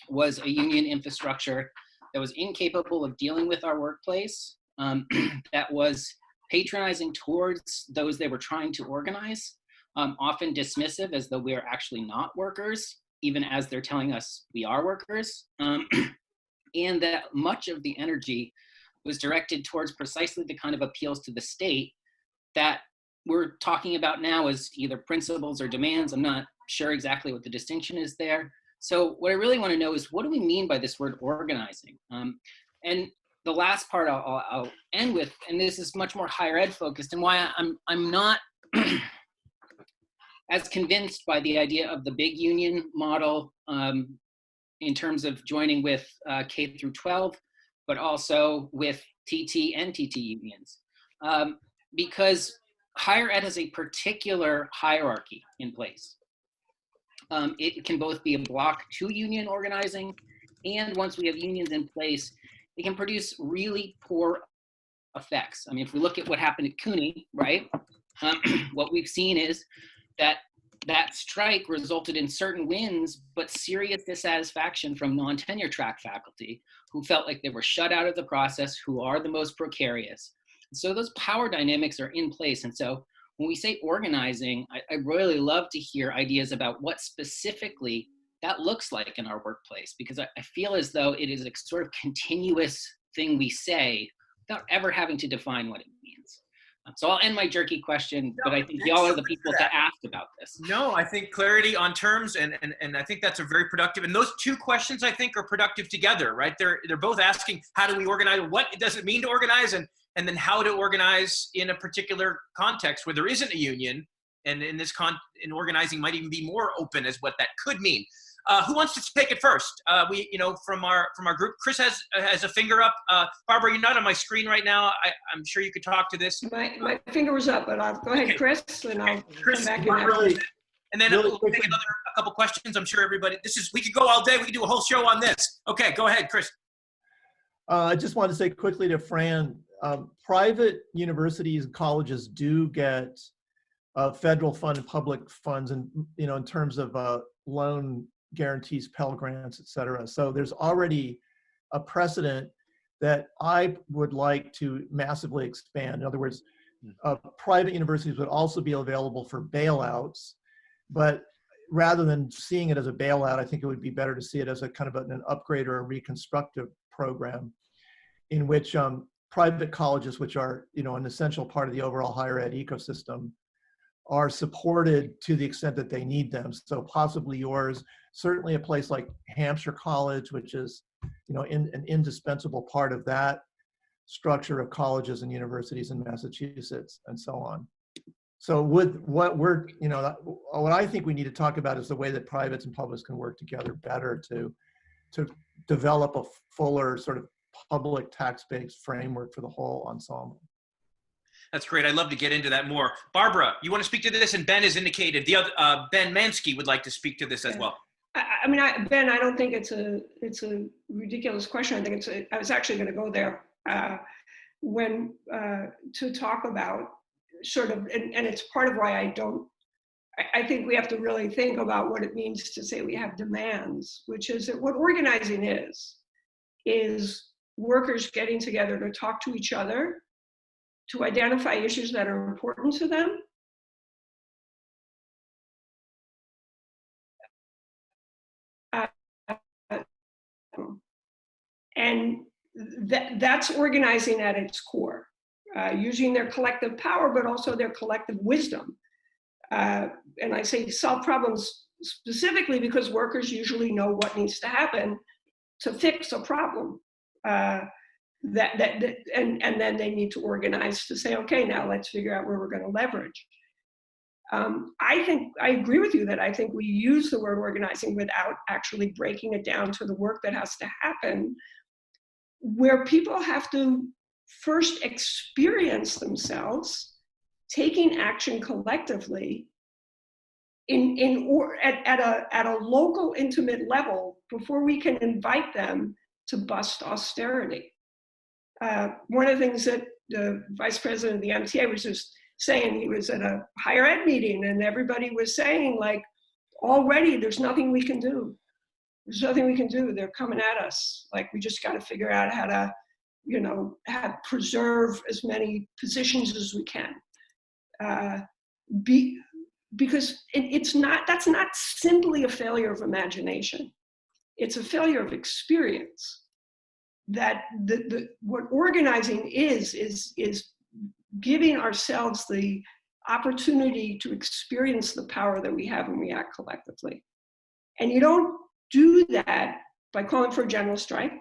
was a union infrastructure that was incapable of dealing with our workplace, that was patronizing towards those they were trying to organize, often dismissive as though we are actually not workers, even as they're telling us we are workers, and that much of the energy was directed towards precisely the kind of appeals to the state that we're talking about now as either principles or demands. I'm not sure exactly what the distinction is there. So what I really want to know is, what do we mean by this word organizing? And the last part I'll end with, and this is much more higher ed focused, and why I'm not as convinced by the idea of the big union model in terms of joining with K through 12, but also with TT and TT unions. Because higher ed has a particular hierarchy in place. It can both be a block to union organizing, and once we have unions in place, it can produce really poor effects. I mean, if we look at what happened at CUNY, right? What we've seen is that strike resulted in certain wins, but serious dissatisfaction from non-tenure track faculty who felt like they were shut out of the process, who are the most precarious. So those power dynamics are in place. And so when we say organizing, I really love to hear ideas about what specifically that looks like in our workplace, because I feel as though it is a sort of continuous thing we say without ever having to define what it means. So I'll end my jerky question, but I think y'all are the people to ask about this. No, I think clarity on terms, and I think that's a very productive, and those two questions I think are productive together, right? They're both asking, how do we organize? What does it mean to organize? And then how to organize in a particular context where there isn't a union, and in organizing might even be more open as what that could mean. Who wants to take it first? From our group, Chris has a finger up. Barbara, you're not on my screen right now. I'm sure you could talk to this. My finger was up, but I'll go ahead, Chris, and I'll come back in. And then we'll take a couple questions. I'm sure everybody, we could go all day. We could do a whole show on this. Okay, go ahead, Chris. I just want to say quickly to Fran, private universities and colleges do get federal fund and public funds, and in terms of loan guarantees, Pell Grants, et cetera. So there's already a precedent that I would like to massively expand. In other words, private universities would also be available for bailouts, but rather than seeing it as a bailout, I think it would be better to see it as a kind of an upgrade or a reconstructive program in which private colleges, which are an essential part of the overall higher ed ecosystem, are supported to the extent that they need them. So possibly yours, certainly a place like Hampshire College, which is an indispensable part of that structure of colleges and universities in Massachusetts, and so on. So what I think we need to talk about is the way that privates and publics can work together better to develop a fuller sort of public tax-based framework for the whole ensemble. That's great. I'd love to get into that more. Barbara, you want to speak to this? And Ben has indicated the other Ben Manski would like to speak to this as well. I mean, Ben, I don't think it's a ridiculous question. I think I was actually going to go there to talk about sort of, and it's part of why I think we have to really think about what it means to say we have demands, which is that what organizing is workers getting together to talk to each other, to identify issues that are important to them, And that's organizing at its core, using their collective power, but also their collective wisdom. And I say solve problems specifically because workers usually know what needs to happen to fix a problem. And then they need to organize to say, okay, now let's figure out where we're going to leverage. I agree with you that I think we use the word organizing without actually breaking it down to the work that has to happen, where people have to first experience themselves taking action collectively at a local, intimate level before we can invite them to bust austerity. One of the things that the vice president of the MTA was just saying, he was at a higher ed meeting and everybody was saying, like, already there's nothing we can do. There's nothing we can do. They're coming at us. Like, we just got to figure out how to, preserve as many positions as we can. Because that's not simply a failure of imagination. It's a failure of experience. That what organizing is giving ourselves the opportunity to experience the power that we have when we act collectively. And you don't do that by calling for a general strike.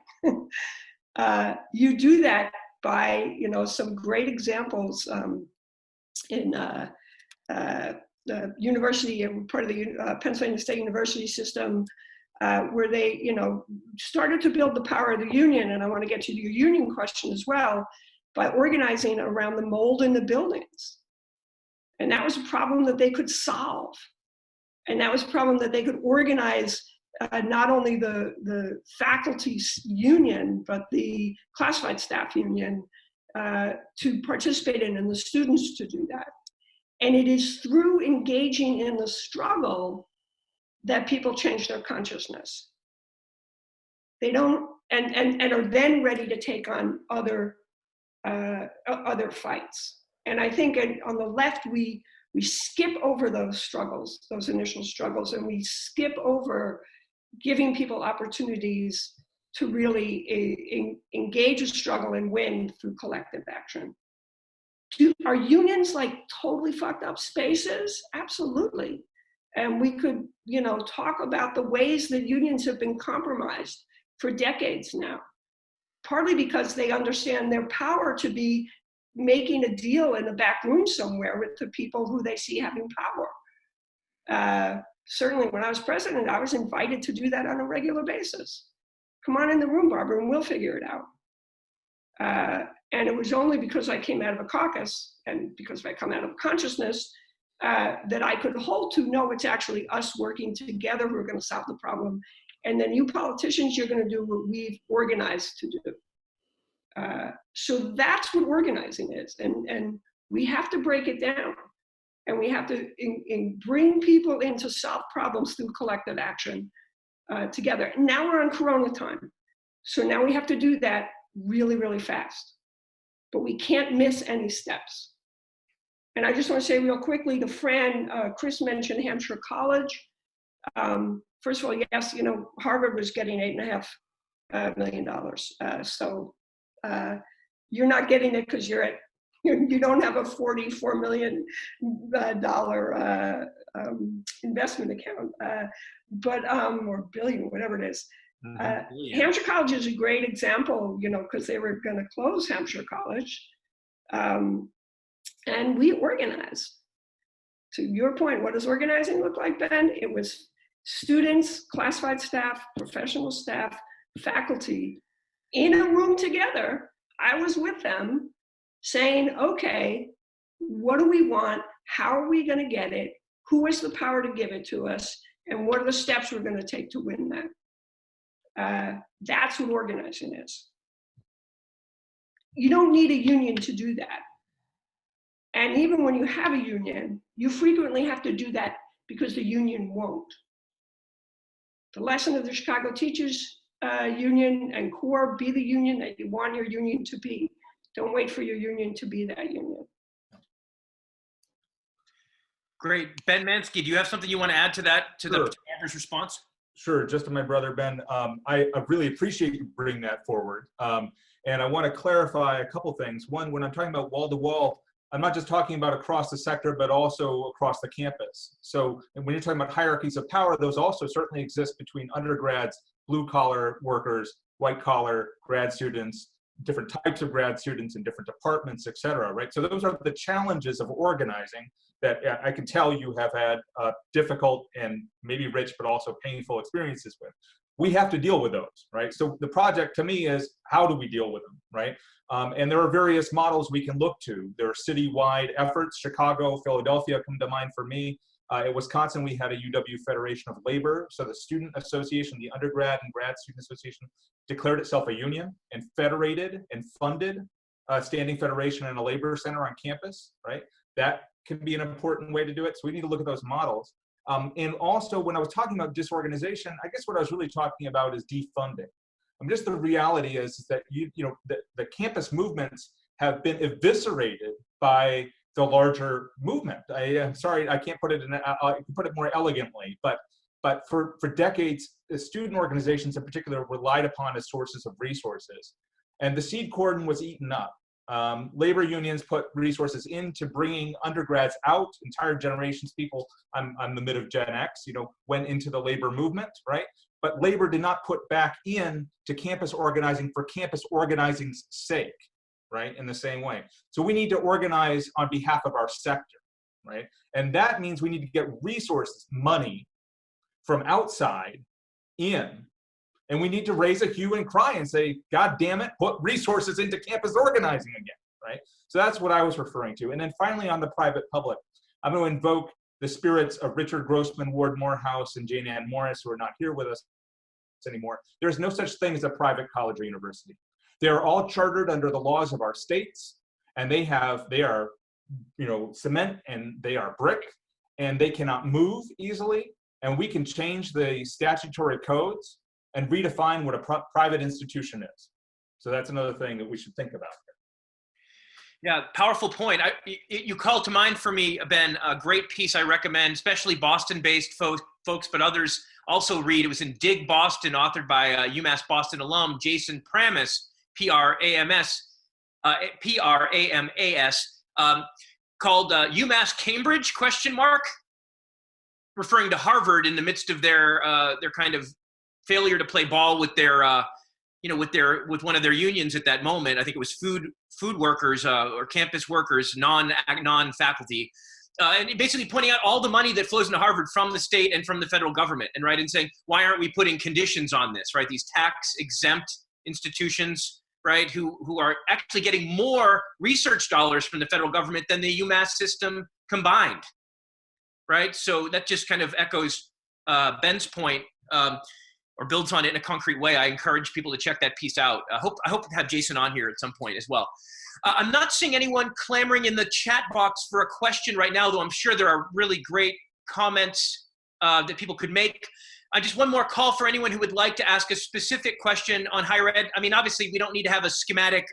You do that by, some great examples in the university, part of the Pennsylvania State University system, where they, started to build the power of the union. And I want to get to your union question as well, by organizing around the mold in the buildings. And that was a problem that they could solve. And that was a problem that they could organize not only the faculty's union, but the classified staff union to participate in, and the students to do that. And it is through engaging in the struggle that people change their consciousness. They don't, and are then ready to take on other fights. And I think on the left, we skip over those struggles, those initial struggles, and we skip over giving people opportunities to really engage a struggle and win through collective action. Are unions like totally fucked up spaces? Absolutely. And we could, talk about the ways that unions have been compromised for decades now, partly because they understand their power to be making a deal in the back room somewhere with the people who they see having power. Certainly when I was president, I was invited to do that on a regular basis. Come on in the room, Barbara, and we'll figure it out. And it was only because I came out of a caucus and because I come out of consciousness that I could hold to, no, it's actually us working together who are going to solve the problem. And then you politicians, you're going to do what we've organized to do. So that's what organizing is. And we have to break it down. And we have to bring people in to solve problems through collective action together. And now we're on Corona time. So now we have to do that really, really fast. But we can't miss any steps. And I just want to say real quickly to Fran, Chris mentioned Hampshire College. First of all, yes, Harvard was getting $8.5 million. So you're not getting it because you don't have a $44 million investment account, or billion, whatever it is. Hampshire College is a great example, because they were going to close Hampshire College. And we organized. To your point, what does organizing look like, Ben? It was students, classified staff, professional staff, faculty in a room together. I was with them saying, okay, what do we want? How are we going to get it? Who has the power to give it to us? And what are the steps we're going to take to win that? That's what organizing is. You don't need a union to do that. And even when you have a union, you frequently have to do that because the union won't. The lesson of the Chicago Teachers Union and CORE, be the union that you want your union to be. Don't wait for your union to be that union. Great. Ben Manski, do you have something you want to add to that, to the author's response? Sure, just to my brother, Ben, I really appreciate you bringing that forward. And I want to clarify a couple things. One, when I'm talking about wall-to-wall, I'm not just talking about across the sector, but also across the campus. So when you're talking about hierarchies of power, those also certainly exist between undergrads, blue-collar workers, white-collar grad students, different types of grad students in different departments, et cetera, right? So those are the challenges of organizing that I can tell you have had difficult and maybe rich, but also painful experiences with. We have to deal with those, right? So the project to me is, how do we deal with them, right? And there are various models we can look to. There are citywide efforts. Chicago, Philadelphia come to mind for me. In Wisconsin, we had a UW Federation of Labor. So the student association, the undergrad and grad student association, declared itself a union and federated and funded a standing federation and a labor center on campus, right? That can be an important way to do it. So we need to look at those models. And also, when I was talking about disorganization, I guess what I was really talking about is defunding. Just the reality is that the campus movements have been eviscerated by the larger movement. I'm sorry, I can't put it in. I can put it more elegantly, but for decades, the student organizations in particular relied upon as sources of resources, and the seed cordon was eaten up. Labor unions put resources into bringing undergrads out. Entire generations, people, I'm the mid of Gen X, went into the labor movement, right? But labor did not put back in to campus organizing for campus organizing's sake, right? In the same way. So we need to organize on behalf of our sector, right? And that means we need to get resources, money from outside in. And we need to raise a hue and cry and say, God damn it, put resources into campus organizing again, right? So that's what I was referring to. And then finally on the private public, I'm going to invoke the spirits of Richard Grossman, Ward Morehouse, and Jane Ann Morris, who are not here with us anymore. There's no such thing as a private college or university. They are all chartered under the laws of our states, and they are, cement and they are brick, and they cannot move easily. And we can change the statutory codes and redefine what a private institution is. So that's another thing that we should think about. Yeah, powerful point. You called to mind for me, Ben, a great piece I recommend, especially Boston-based folks, but others also read. It was in Dig Boston, authored by UMass Boston alum Jason Pramas, P-R-A-M-A-S, called UMass Cambridge, ? Referring to Harvard in the midst of their kind of failure to play ball with their with one of their unions at that moment. I think it was food workers or campus workers, non-faculty, and basically pointing out all the money that flows into Harvard from the state and from the federal government, and saying, why aren't we putting conditions on this, right? These tax exempt institutions, right, who are actually getting more research dollars from the federal government than the UMass system combined, right? So that just kind of echoes Ben's point. Or builds on it in a concrete way. I encourage people to check that piece out. I hope to have Jason on here at some point as well. I'm not seeing anyone clamoring in the chat box for a question right now, though I'm sure there are really great comments that people could make. Just one more call for anyone who would like to ask a specific question on higher ed. I mean, obviously, we don't need to have a schematic,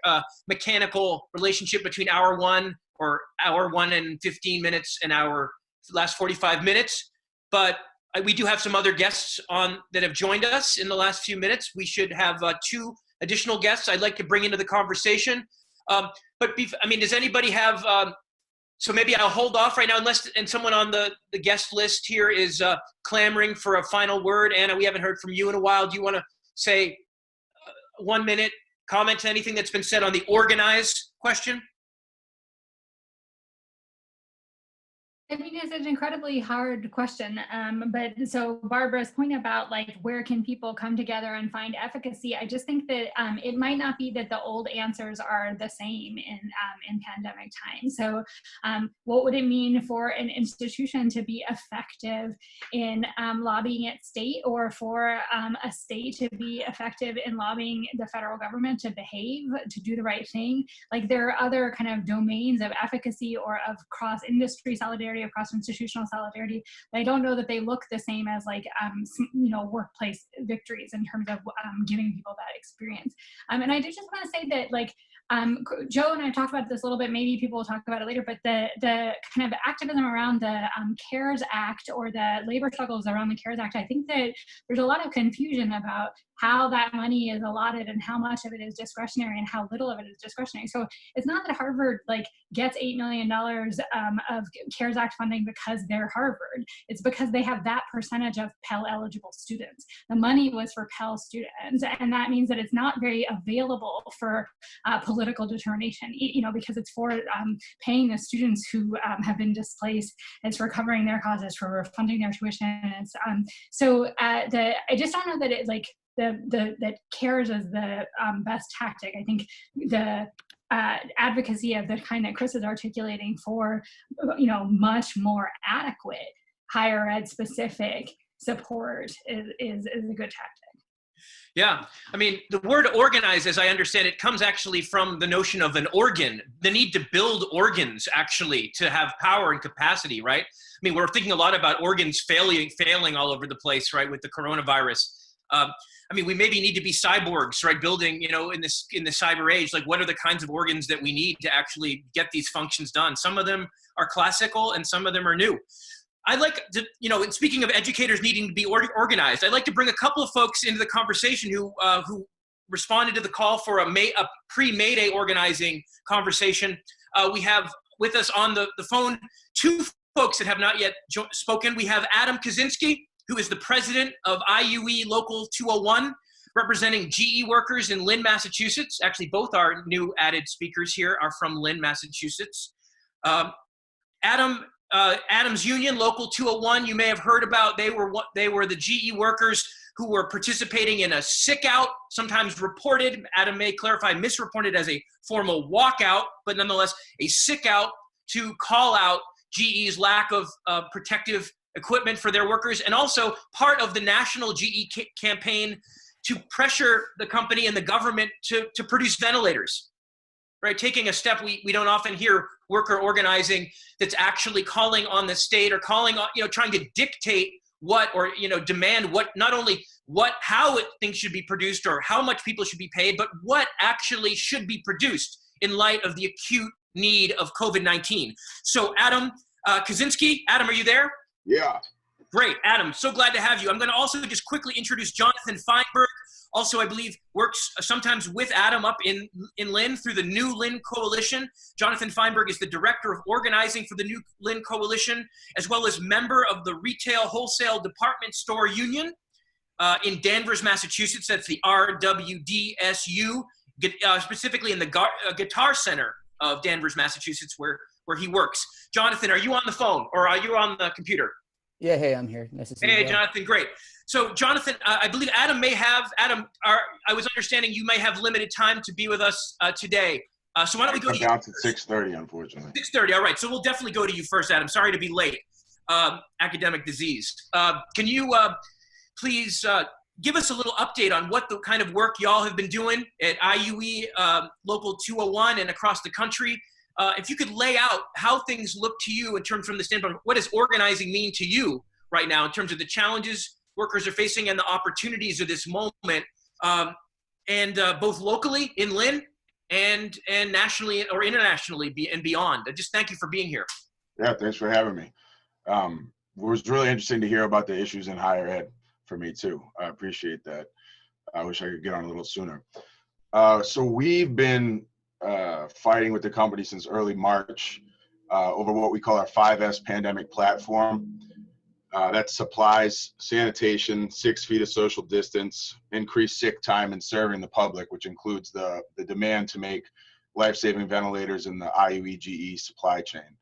mechanical relationship between hour one and 15 minutes and our last 45 minutes, but we do have some other guests on that have joined us in the last few minutes. We should have 2 additional guests I'd like to bring into the conversation. Does anybody have, so maybe I'll hold off right now and someone on the guest list here is clamoring for a final word. Anna, we haven't heard from you in a while. Do you want to say 1 minute comment to anything that's been said on the organized question? I mean, it's an incredibly hard question. But so Barbara's point about where can people come together and find efficacy, I just think that it might not be that the old answers are the same in pandemic times. So what would it mean for an institution to be effective in lobbying its state, or for a state to be effective in lobbying the federal government to behave, to do the right thing? There are other kind of domains of efficacy or of cross-industry solidarity, of cross-institutional solidarity. I don't know that they look the same as workplace victories in terms of giving people that experience. And I do just want to say that Joe and I talked about this a little bit, maybe people will talk about it later, but the kind of activism around the CARES Act or the labor struggles around the CARES Act, I think that there's a lot of confusion about how that money is allotted and how much of it is discretionary and how little of it is discretionary. So it's not that Harvard gets $8 million of CARES Act funding because they're Harvard. It's because they have that percentage of Pell eligible students. The money was for Pell students, and that means that it's not very available for political determination, because it's for paying the students who have been displaced. It's for covering their causes, for funding their tuition. I just don't know that it's that CARES is the best tactic. I think the advocacy of the kind that Chris is articulating for, much more adequate higher ed specific support is a good tactic. Yeah, I mean, the word organize, as I understand it, comes actually from the notion of an organ, the need to build organs actually to have power and capacity, right? I mean, we're thinking a lot about organs failing all over the place, right, with the coronavirus. I mean, we maybe need to be cyborgs, right? Building, in the cyber age, what are the kinds of organs that we need to actually get these functions done? Some of them are classical and some of them are new. I'd like to, and speaking of educators needing to be organized, I'd like to bring a couple of folks into the conversation who responded to the call for a pre-May Day organizing conversation. We have with us on the phone two folks that have not yet spoken. We have Adam Kaszynski, who is the president of IUE Local 201, representing GE workers in Lynn, Massachusetts. Actually, both our new added speakers here are from Lynn, Massachusetts. Adam's union, Local 201, you may have heard about. They were the GE workers who were participating in a sick out, sometimes reported, Adam may clarify, misreported as a formal walkout, but nonetheless a sick out to call out GE's lack of protective equipment for their workers, and also part of the national GE campaign to pressure the company and the government to produce ventilators, right? Taking a step we don't often hear worker organizing that's actually calling on the state or calling on, trying to dictate what, or, demand what, not only how things should be produced or how much people should be paid, but what actually should be produced in light of the acute need of COVID-19. So Adam Kaszynski, Adam, are you there? Yeah. Great, Adam, so glad to have you. I'm going to also just quickly introduce Jonathan Feinberg. Also, I believe works sometimes with Adam up in Lynn through the New Lynn Coalition. Jonathan Feinberg is the director of organizing for the New Lynn Coalition, as well as member of the Retail Wholesale Department Store Union in Danvers, Massachusetts. That's the RWDSU, specifically in the Guitar Center of Danvers, Massachusetts, where he works. Jonathan, are you on the phone or are you on the computer? Yeah, hey, I'm here. Nice to see you. Hey, Jonathan, great. So, Jonathan, I believe I was understanding you may have limited time to be with us today. So why don't we go to you? Down to 6:30, unfortunately. 6:30, all right. So we'll definitely go to you first, Adam. Sorry to be late. Academic disease. Can you please give us a little update on what the kind of work y'all have been doing at IUE Local 201 and across the country? If you could lay out how things look to you in terms from the standpoint of what does organizing mean to you right now in terms of the challenges workers are facing and the opportunities of this moment, and both locally in Lynn and nationally or internationally and beyond. Just thank you for being here. Yeah, thanks for having me. It was really interesting to hear about the issues in higher ed for me too. I appreciate that. I wish I could get on a little sooner. So we've been fighting with the company since early March over what we call our 5S pandemic platform. That supplies sanitation, 6 feet of social distance, increased sick time, and serving the public, which includes the demand to make life-saving ventilators in the IUE-GE supply chain.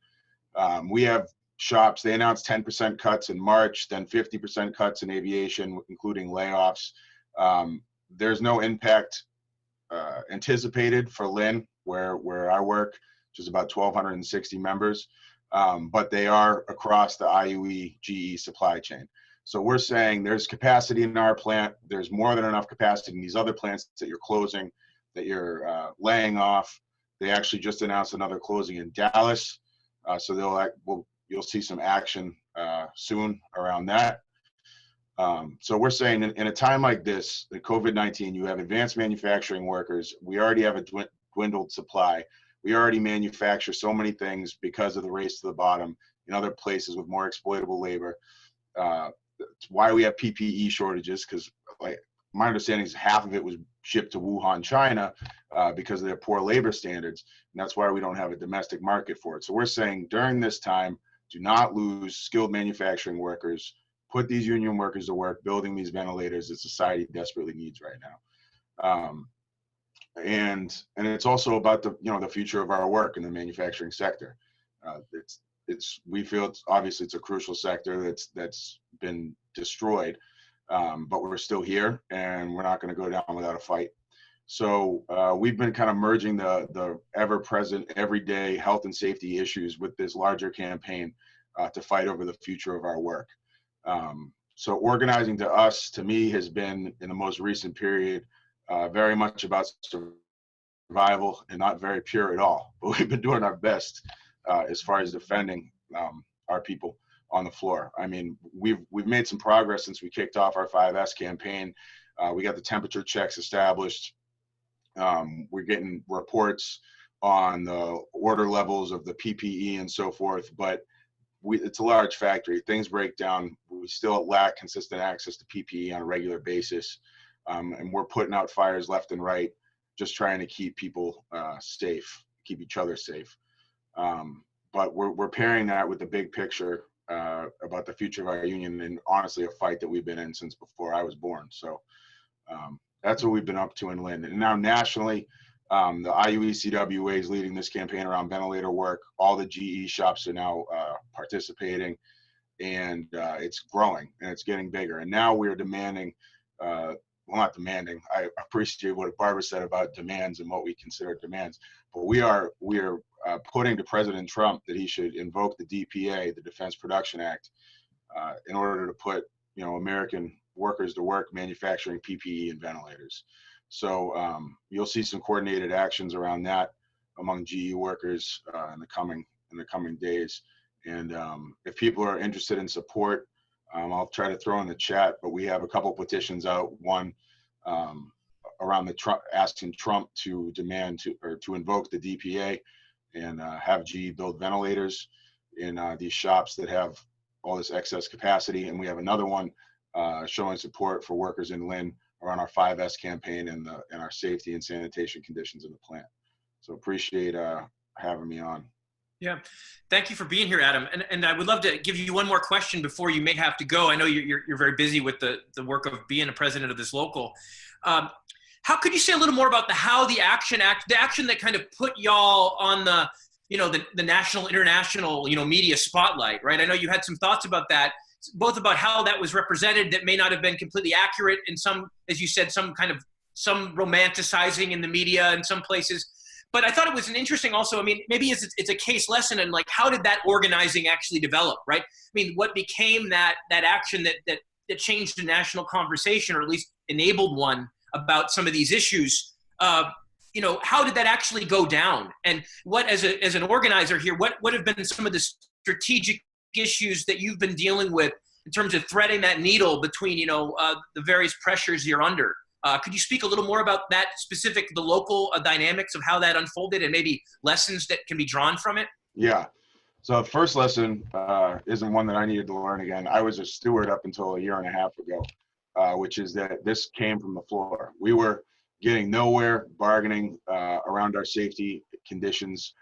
We have shops, they announced 10% cuts in March, then 50% cuts in aviation, including layoffs. There's no impact anticipated for Lynn, where I work, which is about 1,260 members. But they are across the IUE-GE supply chain. So we're saying there's capacity in our plant. There's more than enough capacity in these other plants that you're closing, that you're laying off. They actually just announced another closing in Dallas. So you'll see some action soon around that. So we're saying in a time like this, the COVID-19, you have advanced manufacturing workers. We already have a dwindled supply. We already manufacture so many things because of the race to the bottom in other places with more exploitable labor. It's why we have PPE shortages, because like my understanding is half of it was shipped to Wuhan, China, because of their poor labor standards. And that's why we don't have a domestic market for it. So we're saying during this time, do not lose skilled manufacturing workers. Put these union workers to work building these ventilators that society desperately needs right now. And it's also about the future of our work in the manufacturing sector. We feel obviously it's a crucial sector that's been destroyed, but we're still here and we're not going to go down without a fight. So we've been kind of merging the ever-present, everyday health and safety issues with this larger campaign to fight over the future of our work. So organizing to me, has been in the most recent period very much about survival and not very pure at all. But we've been doing our best as far as defending our people on the floor. I mean, we've made some progress since we kicked off our 5S campaign. We got the temperature checks established. We're getting reports on the order levels of the PPE and so forth, but it's a large factory. Things break down. We still lack consistent access to PPE on a regular basis. And we're putting out fires left and right, just trying to keep people safe, keep each other safe. But we're pairing that with the big picture about the future of our union, and honestly, a fight that we've been in since before I was born. So that's what we've been up to in Lynn. And now nationally, the IUE-CWA is leading this campaign around ventilator work. All the GE shops are now participating, and it's growing and it's getting bigger. And now we're demanding, well, not demanding, I appreciate what Barbara said about demands and what we consider demands, but we are putting to President Trump that he should invoke the DPA, the Defense Production Act, in order to put American workers to work manufacturing PPE and ventilators. So you'll see some coordinated actions around that among GE workers in the coming days. And if people are interested in support, I'll try to throw in the chat, but we have a couple petitions out. One around asking Trump to to invoke the DPA and have GE build ventilators in these shops that have all this excess capacity. And we have another one showing support for workers in Lynn around our 5S campaign and our safety and sanitation conditions in the plant. So appreciate having me on. Yeah, thank you for being here, Adam. And I would love to give you one more question before you may have to go. I know you're very busy with the work of being a president of this local. How could you say a little more about the Action Act, the action that kind of put y'all on the national, international, media spotlight, right? I know you had some thoughts about that, both about how that was represented that may not have been completely accurate in some, as you said, some romanticizing in the media in some places. But I thought it was an interesting also, I mean, maybe it's a case lesson in like, how did that organizing actually develop, right? I mean, what became that action that changed the national conversation, or at least enabled one about some of these issues? How did that actually go down? And what, as an organizer here, what have been some of the strategic issues that you've been dealing with in terms of threading that needle between, the various pressures you're under? Could you speak a little more about that the local dynamics of how that unfolded and maybe lessons that can be drawn from it? Yeah. So the first lesson isn't one that I needed to learn again. I was a steward up until a year and a half ago, which is that this came from the floor. We were getting nowhere bargaining around our safety conditions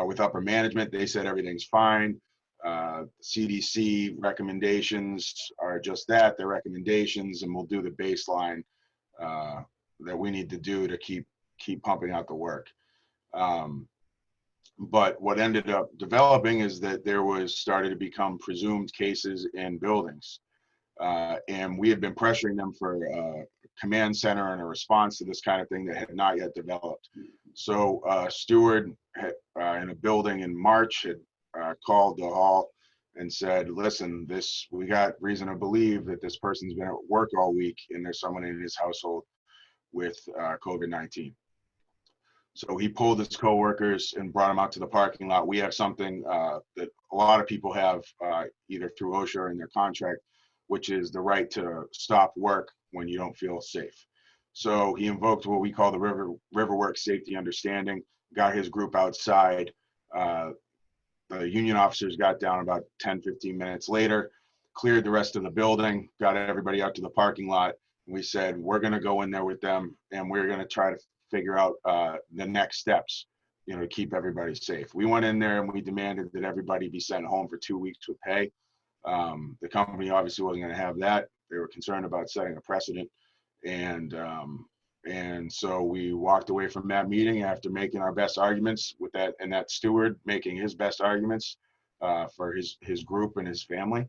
with upper management. They said everything's fine. CDC recommendations are just that, they're recommendations, and we'll do the baseline that we need to do to keep pumping out the work. But what ended up developing is that there started to become presumed cases in buildings. And we had been pressuring them for a command center and a response to this kind of thing that had not yet developed. So Steward in a building in March had called the hall and said, listen, we got reason to believe that this person's been at work all week and there's someone in his household with COVID-19. So he pulled his coworkers and brought them out to the parking lot. We have something that a lot of people have either through OSHA or in their contract, which is the right to stop work when you don't feel safe. So he invoked what we call the Riverworks Safety Understanding, got his group outside. The union officers got down about 10, 15 minutes later, cleared the rest of the building, got everybody out to the parking lot. And we said, we're going to go in there with them and we're going to try to figure out the next steps, you know, to keep everybody safe. We went in there and we demanded that everybody be sent home for 2 weeks with pay. The company obviously wasn't going to have that. They were concerned about setting a precedent. And so we walked away from that meeting after making our best arguments with that, and that steward making his best arguments for his group and his family.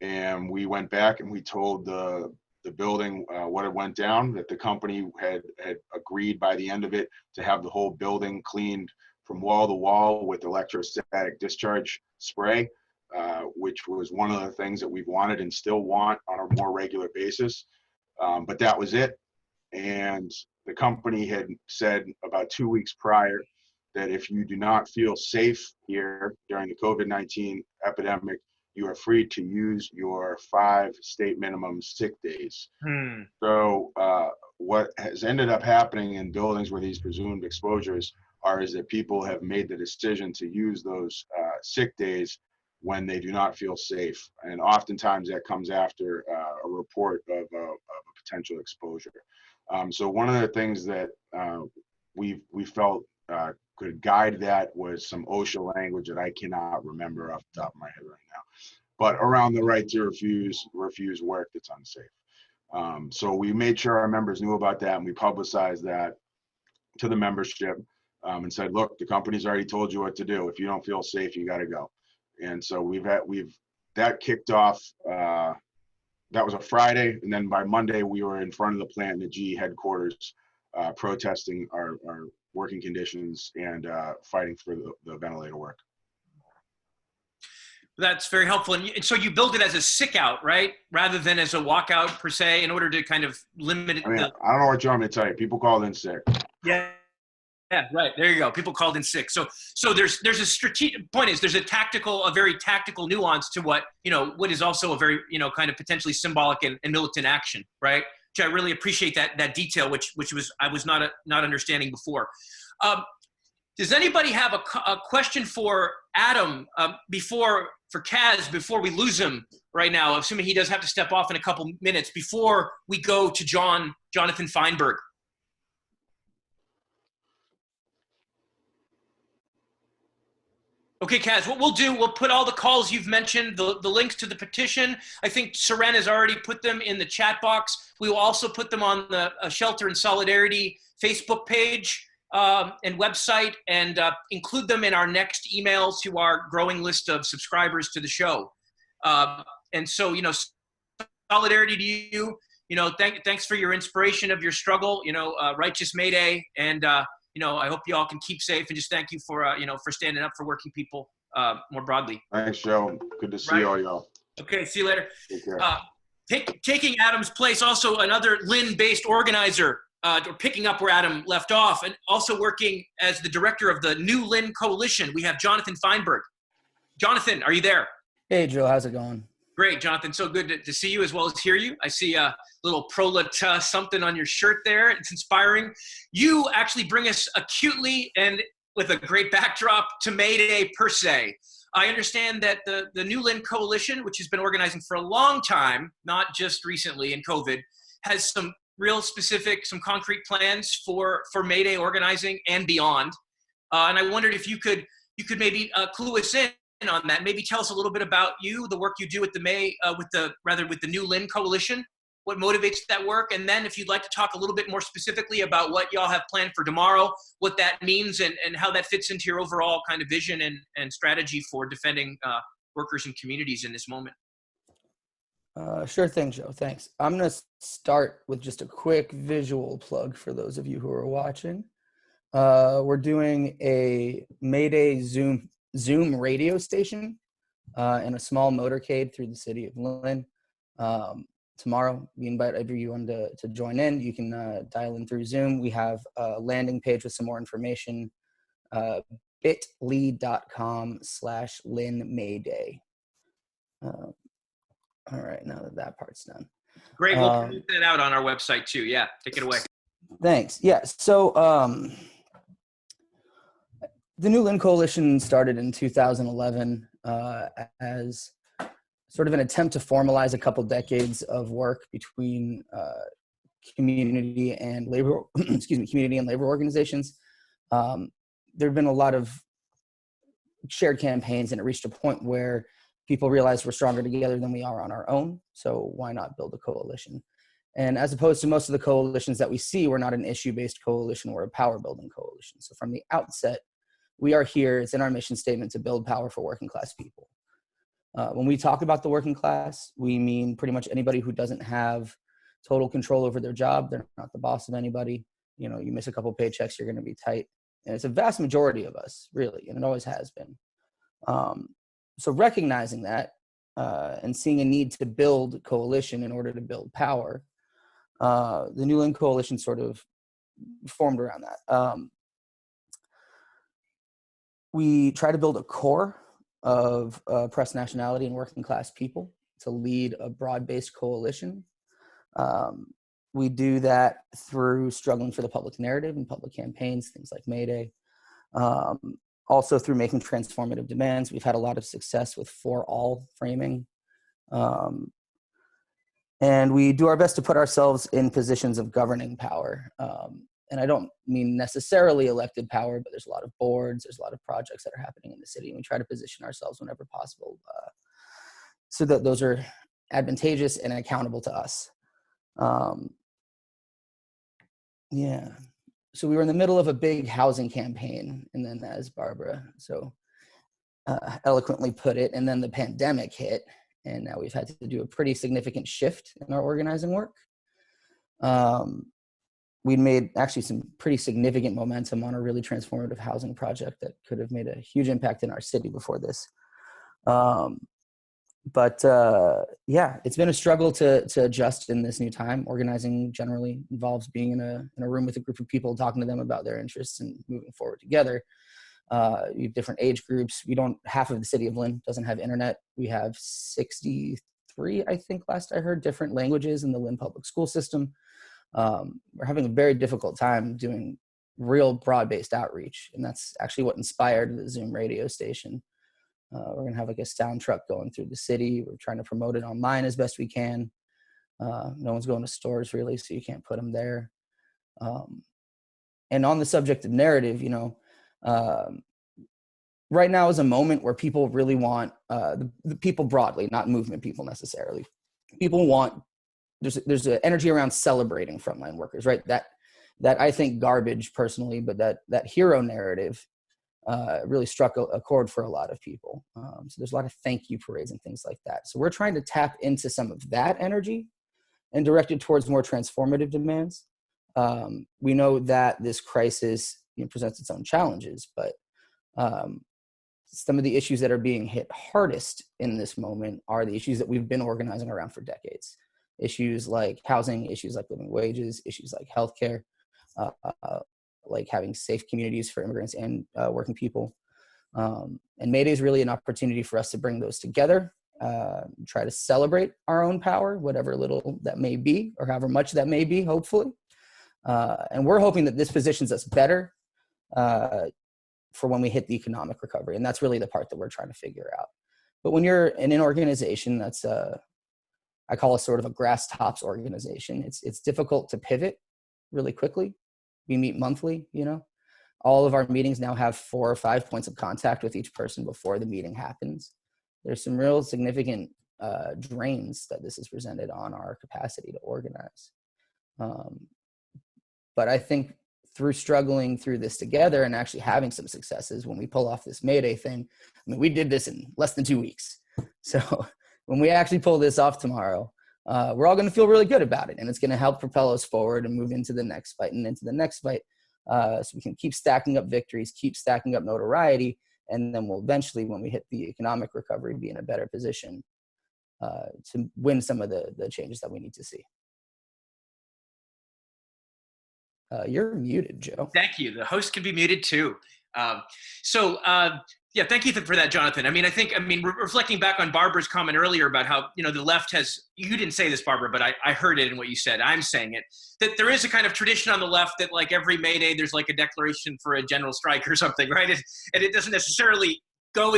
And we went back and we told the building what it went down, that the company had agreed by the end of it to have the whole building cleaned from wall to wall with electrostatic discharge spray, which was one of the things that we've wanted and still want on a more regular basis. But that was it. And the company had said about 2 weeks prior that if you do not feel safe here during the COVID-19 epidemic, you are free to use your 5 state minimum sick days. So what has ended up happening in buildings where these presumed exposures are is that people have made the decision to use those sick days when they do not feel safe. And oftentimes that comes after a report of a potential exposure. So one of the things that we felt could guide that was some OSHA language that I cannot remember off the top of my head right now, but around the right to refuse work that's unsafe. So we made sure our members knew about that, and we publicized that to the membership and said, look, the company's already told you what to do. If you don't feel safe, you got to go. And so that kicked off. That was a Friday, and then by Monday we were in front of the plant in the GE headquarters, protesting our working conditions and fighting for the ventilator work. That's very helpful. And so you build it as a sick out, right? Rather than as a walkout per se, in order to kind of limit it. I mean, I don't know what you want me to tell you. People called in sick. Yeah. Yeah, right. There you go. People called in sick. So there's a strategic point is there's a very tactical nuance to what is also a very, kind of potentially symbolic and militant action, right? Which I really appreciate that detail, which I was not understanding before. Does anybody have a question for Adam for Kaz before we lose him right now, assuming he does have to step off in a couple minutes before we go to Jonathan Feinberg? Okay, Kaz, what we'll do, we'll put all the calls you've mentioned, the links to the petition. I think Seren has already put them in the chat box. We will also put them on the Shelter and Solidarity Facebook page and website, and include them in our next email to our growing list of subscribers to the show. And so, solidarity to you. Thanks for your inspiration of your struggle, righteous May Day, and I hope you all can keep safe, and just thank you for, for standing up for working people more broadly. Thanks, Joe. Good to see all y'all. Okay, see you later. Take care. Taking Adam's place, also another Lynn-based organizer, or picking up where Adam left off, and also working as the director of the New Lynn Coalition, we have Jonathan Feinberg. Jonathan, are you there? Hey, Joe, how's it going? Great, Jonathan. So good to see you as well as hear you. I see a little prolet something on your shirt there. It's inspiring. You actually bring us acutely and with a great backdrop to May Day per se. I understand that the New Lynn Coalition, which has been organizing for a long time, not just recently in COVID, has some real specific, some concrete plans for May Day organizing and beyond. And I wondered if you could maybe clue us in on that. Maybe tell us a little bit about you, the work you do with the New Lynn Coalition, what motivates that work, and then if you'd like to talk a little bit more specifically about what y'all have planned for tomorrow, what that means, and how that fits into your overall kind of vision and strategy for defending workers and communities in this moment. Sure thing, Joe. Thanks. I'm going to start with just a quick visual plug for those of you who are watching. We're doing a May Day Zoom radio station in a small motorcade through the city of Lynn. Tomorrow, we invite everyone to join in. You can dial in through Zoom. We have a landing page with some more information, bit.ly.com/LynnMayday. All right, now that part's done. Great, we'll put that out on our website too. Yeah, take it away. Thanks. Yeah. So the New Lynn Coalition started in 2011 as sort of an attempt to formalize a couple decades of work between community and labor, community and labor organizations. There have been a lot of shared campaigns, and it reached a point where people realized we're stronger together than we are on our own. So why not build a coalition? And as opposed to most of the coalitions that we see, we're not an issue-based coalition, we're a power-building coalition. So from the outset, we are here, it's in our mission statement, to build power for working class people. When we talk about the working class, we mean pretty much anybody who doesn't have total control over their job. They're not the boss of anybody. You know, you miss a couple paychecks, you're gonna be tight. And it's a vast majority of us, really, and it always has been. So recognizing that and seeing a need to build coalition in order to build power, the New Lynn Coalition sort of formed around that. We try to build a core of oppressed nationality and working class people to lead a broad-based coalition. We do that through struggling for the public narrative and public campaigns, things like May Day. Also through making transformative demands. We've had a lot of success with For All framing. And we do our best to put ourselves in positions of governing power. And I don't mean necessarily elected power, but there's a lot of boards, there's a lot of projects that are happening in the city, and we try to position ourselves whenever possible so that those are advantageous and accountable to us. Yeah. So we were in the middle of a big housing campaign, and then, as Barbara so eloquently put it, and then the pandemic hit, and now we've had to do a pretty significant shift in our organizing work. We made actually some pretty significant momentum on a really transformative housing project that could have made a huge impact in our city before this. But yeah, it's been a struggle to adjust in this new time. Organizing generally involves being in a room with a group of people, talking to them about their interests and moving forward together. You have different age groups. Half of the city of Lynn doesn't have internet. We have 63, I think last I heard, different languages in the Lynn public school system. We're having a very difficult time doing real broad-based outreach. And that's actually what inspired the Zoom radio station. We're gonna have like a sound truck going through the city. We're trying to promote it online as best we can. No one's going to stores really, so you can't put them there. And on the subject of narrative, you know, right now is a moment where people really want, the people broadly, not movement people necessarily. People want, there's an energy around celebrating frontline workers, right? That I think garbage personally, but that hero narrative really struck a chord for a lot of people. So there's a lot of thank you parades and things like that. So we're trying to tap into some of that energy and direct it towards more transformative demands. We know that this crisis, you know, presents its own challenges, but some of the issues that are being hit hardest in this moment are the issues that we've been organizing around for decades. Issues like housing, issues like living wages, issues like healthcare, like having safe communities for immigrants and working people. And May Day is really an opportunity for us to bring those together, try to celebrate our own power, whatever little that may be, or however much that may be, hopefully. And we're hoping that this positions us better for when we hit the economic recovery. And that's really the part that we're trying to figure out. But when you're in an organization that's, I call it sort of a grass tops organization, it's difficult to pivot really quickly. We meet monthly, you know. All of our meetings now have 4 or 5 points of contact with each person before the meeting happens. There's some real significant drains that this has presented on our capacity to organize. But I think through struggling through this together and actually having some successes, when we pull off this May Day thing, I mean, we did this in less than 2 weeks. So when we actually pull this off tomorrow, we're all going to feel really good about it, and it's going to help propel us forward and move into the next fight and into the next fight, so we can keep stacking up victories, keep stacking up notoriety, and then we'll eventually, when we hit the economic recovery, be in a better position to win some of the changes that we need to see. You're muted, Joe. Thank you. The host can be muted too. Yeah, thank you for that, Jonathan. I mean, reflecting back on Barbara's comment earlier about how, the left has, you didn't say this, Barbara, but I heard it in what you said. I'm saying it, that there is a kind of tradition on the left that like every May Day, there's like a declaration for a general strike or something, right? And it doesn't necessarily go,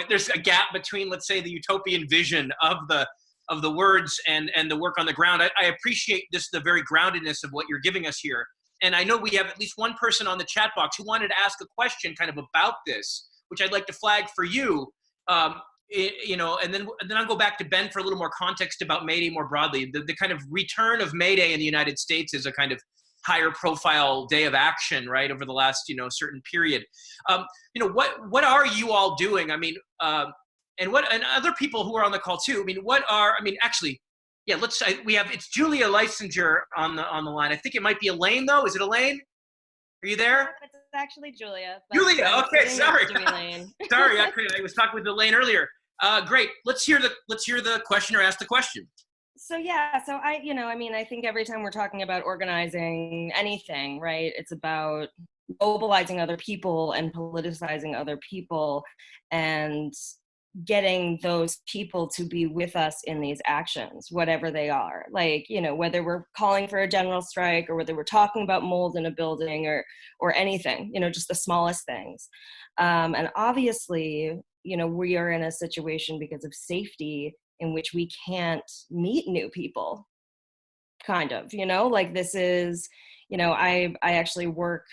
there's a gap between, let's say, the utopian vision of the words and the work on the ground. I appreciate the very groundedness of what you're giving us here. And I know we have at least one person on the chat box who wanted to ask a question kind of about this, which I'd like to flag for you, and then I'll go back to Ben for a little more context about May Day more broadly. The kind of return of May Day in the United States is a kind of higher profile day of action, right, over the last, certain period. What are you all doing? I mean, and other people who are on the call too. It's Julia Leisinger on the line. I think it might be Elaine though. Is it Elaine? Are you there? It's actually Julia. Julia, okay, sorry. Sorry, I was talking with Elaine earlier. Great. Let's hear the questioner ask the question. So I think every time we're talking about organizing anything, right, it's about mobilizing other people and politicizing other people and getting those people to be with us in these actions, whatever they are. Like, whether we're calling for a general strike or whether we're talking about mold in a building or anything, just the smallest things. And obviously, we are in a situation because of safety in which we can't meet new people, kind of, like this is, I actually work,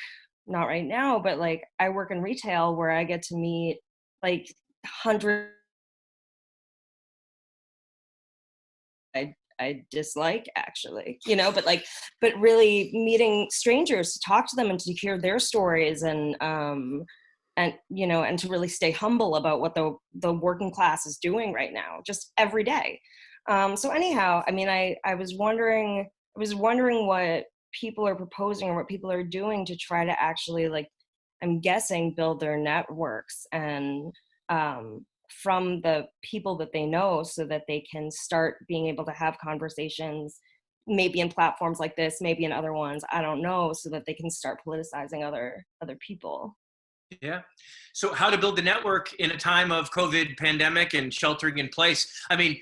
not right now, but like I work in retail where I get to meet like hundreds I dislike actually, but really meeting strangers to talk to them and to hear their stories and to really stay humble about what the working class is doing right now, just every day. So anyhow, I mean, I was wondering what people are proposing or what people are doing to try to actually, like, I'm guessing, build their networks and from the people that they know so that they can start being able to have conversations, maybe in platforms like this, maybe in other ones, I don't know, so that they can start politicizing other people. Yeah. So how to build the network in a time of COVID pandemic and sheltering in place? I mean,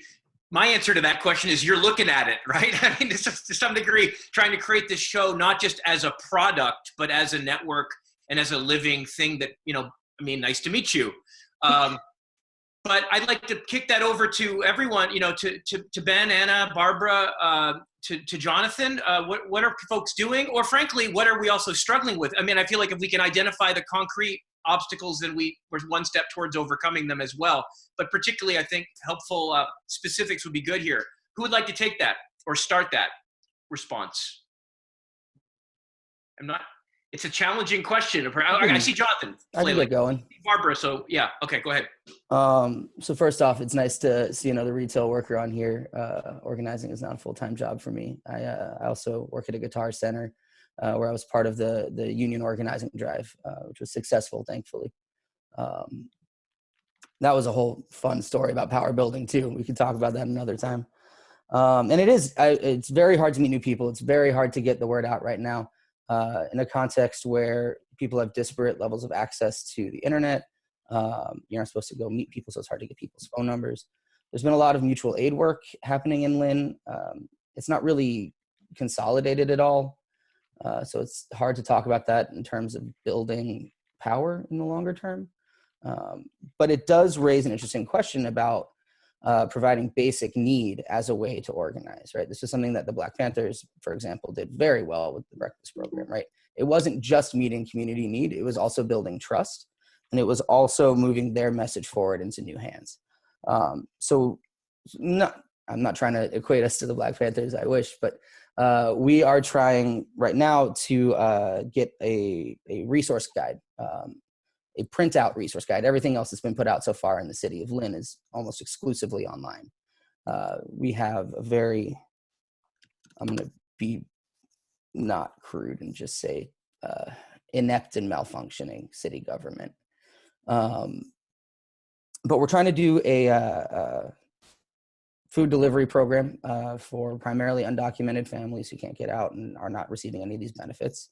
my answer to that question is you're looking at it, right? I mean, to some degree, trying to create this show, not just as a product, but as a network and as a living thing that, nice to meet you. But I'd like to kick that over to everyone, to Ben, Anna, Barbara, to Jonathan. What are folks doing? Or frankly, what are we also struggling with? I mean, I feel like if we can identify the concrete obstacles, then we're one step towards overcoming them as well. But particularly, I think helpful specifics would be good here. Who would like to take that or start that response? It's a challenging question. I see Jonathan. I can get going. Barbara, so yeah, okay, go ahead. So first off, it's nice to see another retail worker on here. Organizing is not a full-time job for me. I also work at a guitar center where I was part of the union organizing drive, which was successful, thankfully. That was a whole fun story about power building too. We could talk about that another time. And it's very hard to meet new people. It's very hard to get the word out right now. In a context where people have disparate levels of access to the internet. You're not supposed to go meet people, so it's hard to get people's phone numbers. There's been a lot of mutual aid work happening in Lynn. It's not really consolidated at all. So it's hard to talk about that in terms of building power in the longer term. But it does raise an interesting question about providing basic need as a way to organize, right? This is something that the Black Panthers, for example, did very well with the breakfast program, right? It wasn't just meeting community need, it was also building trust, and it was also moving their message forward into new hands. I'm not trying to equate us to the Black Panthers, I wish, but we are trying right now to get a resource guide, a printout resource guide. Everything else that's been put out so far in the city of Lynn is almost exclusively online. We have a very, I'm going to be not crude and just say inept and malfunctioning city government. But we're trying to do a food delivery program for primarily undocumented families who can't get out and are not receiving any of these benefits.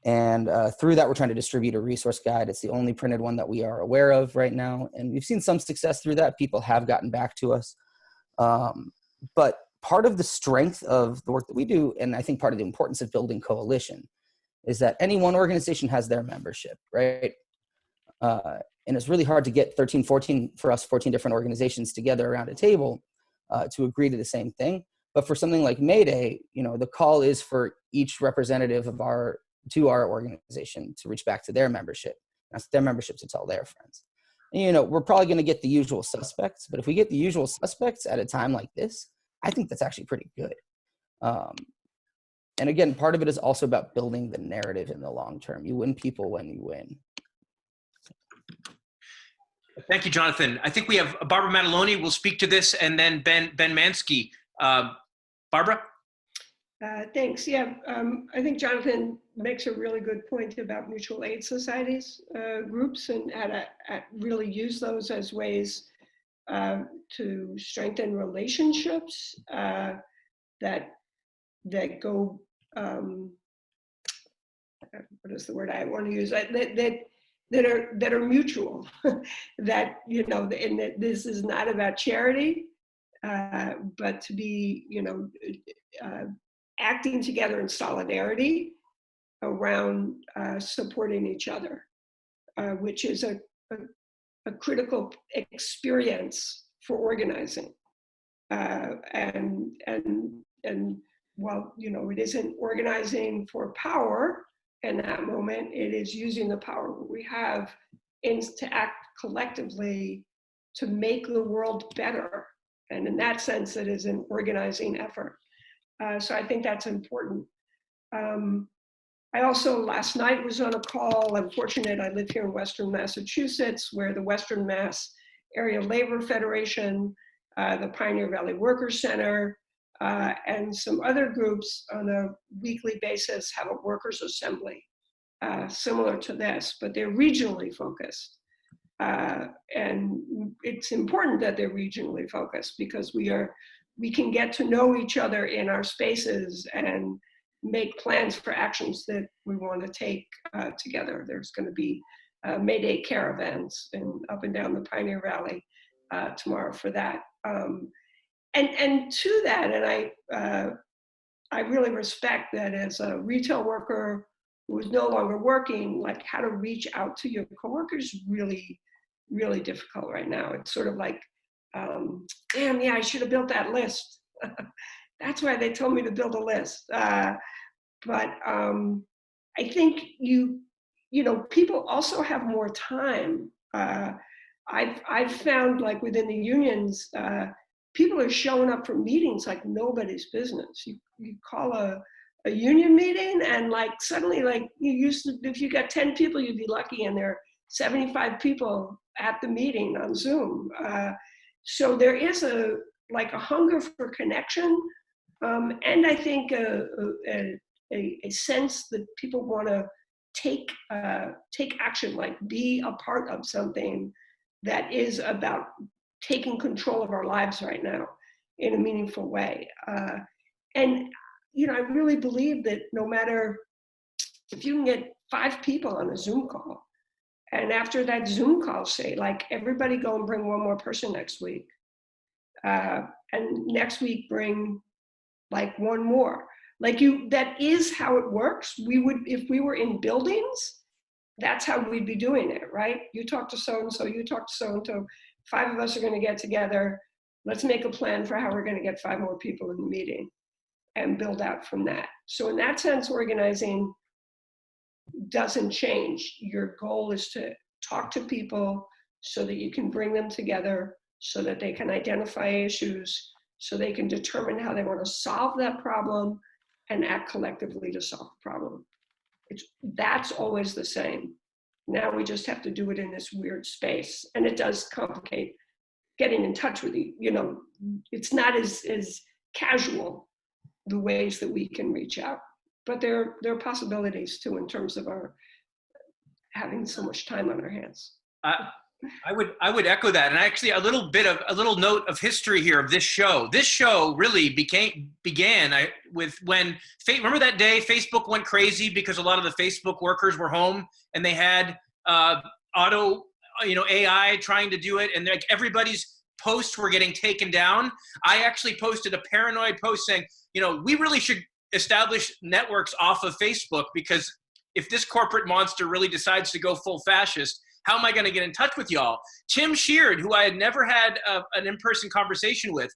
And through that, we're trying to distribute a resource guide. It's the only printed one that we are aware of right now. And we've seen some success through that. People have gotten back to us. But part of the strength of the work that we do, and I think part of the importance of building coalition, is that any one organization has their membership, right? And it's really hard to get 14 different organizations together around a table to agree to the same thing. But for something like May Day, the call is for each representative of our organization to reach back to their membership. That's their membership to tell their friends. And, we're probably going to get the usual suspects, but if we get the usual suspects at a time like this, I think that's actually pretty good. And again, part of it is also about building the narrative in the long term. You win people when you win. Thank you, Jonathan. I think we have Barbara Madeloni will speak to this, and then Ben Manski. Barbara? Thanks. Yeah, I think Jonathan makes a really good point about mutual aid societies, groups, and how to really use those as ways to strengthen relationships that go, what is the word I want to use? That are mutual. That, and that this is not about charity, but to be, acting together in solidarity around supporting each other, which is a critical experience for organizing. And while, it isn't organizing for power in that moment, it is using the power we have to act collectively to make the world better. And in that sense, it is an organizing effort. So I think that's important. I also last night was on a call. I'm fortunate I live here in Western Massachusetts, where the Western Mass Area Labor Federation, the Pioneer Valley Workers Center, and some other groups on a weekly basis have a workers' assembly similar to this, but they're regionally focused. And it's important that they're regionally focused because we can get to know each other in our spaces and make plans for actions that we want to take together. There's going to be May Day caravans up and down the Pioneer Valley tomorrow for that. And to that, and I really respect that as a retail worker who is no longer working, like how to reach out to your coworkers is really, really difficult right now. It's sort of like, damn, yeah, I should have built that list. That's why they told me to build a list. But I think people also have more time. I've found, like within the unions, people are showing up for meetings like nobody's business. You call a union meeting and like suddenly, like you used to, if you got 10 people, you'd be lucky, and there are 75 people at the meeting on Zoom. So there is a hunger for connection, and I think a sense that people want to take action, like be a part of something that is about taking control of our lives right now in a meaningful way. And I really believe that no matter if you can get 5 people on a Zoom call, and after that Zoom call, say, like, everybody go and bring one more person next week. And next week, bring like one more. That is how it works. If we were in buildings, that's how we'd be doing it, right? You talk to so-and-so, you talk to so-and-so, 5 of us are going to get together. Let's make a plan for how we're going to get 5 more people in the meeting and build out from that. So in that sense, organizing doesn't change. Your goal is to talk to people so that you can bring them together, so that they can identify issues, so they can determine how they want to solve that problem and act collectively to solve the problem. That's always the same. Now we just have to do it in this weird space, and it does complicate getting in touch with you. It's not as casual, the ways that we can reach out, but there are possibilities too in terms of our having so much time on our hands. I would echo that, and actually a little note of history here of this show. This show really began with when remember that day Facebook went crazy because a lot of the Facebook workers were home and they had AI trying to do it, and like everybody's posts were getting taken down. I actually posted a paranoid post saying, we really should establish networks off of Facebook, because if this corporate monster really decides to go full fascist, how am I going to get in touch with y'all? Tim Sheard, who I had never had an in-person conversation with,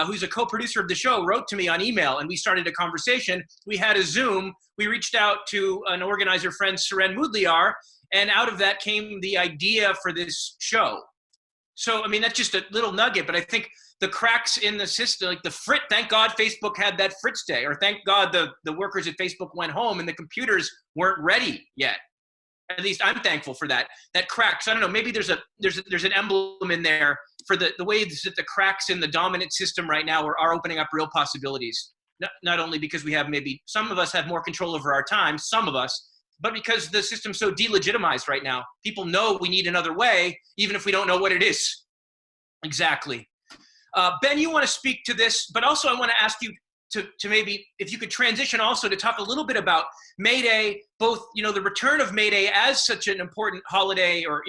who's a co-producer of the show, wrote to me on email, and we started a conversation. We had a Zoom. We reached out to an organizer friend, Seren Mudliar, and out of that came the idea for this show. So, I mean, that's just a little nugget, but I think the cracks in the system, like thank God Facebook had that Fritz Day, or thank God the workers at Facebook went home and the computers weren't ready yet. At least I'm thankful for that. That cracks. I don't know. Maybe there's an emblem in there for the ways that the cracks in the dominant system right now are opening up real possibilities. Not only because we have maybe some of us have more control over our time, some of us, but because the system's so delegitimized right now. People know we need another way, even if we don't know what it is. Exactly. Ben, you want to speak to this, but also I want to ask you to maybe, if you could transition also to talk a little bit about May Day, both, the return of May Day as such an important holiday or,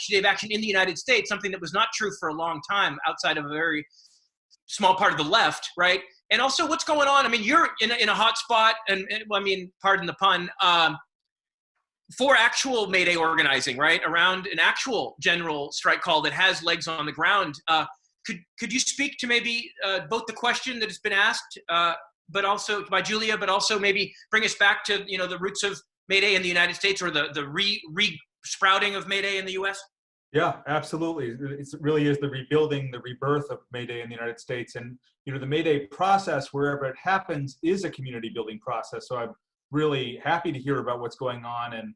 day of action in the United States, something that was not true for a long time outside of a very small part of the left, right? And also what's going on? I mean, you're in a hot spot, and I mean, pardon the pun, for actual May Day organizing, right? Around an actual general strike call that has legs on the ground. Could you speak to maybe both the question that has been asked, but also by Julia, but also maybe bring us back to the roots of May Day in the United States, or the re-sprouting of May Day in the U.S.? Yeah, absolutely. It really is the rebuilding, the rebirth of May Day in the United States, and the May Day process, wherever it happens, is a community building process. So I'm really happy to hear about what's going on, and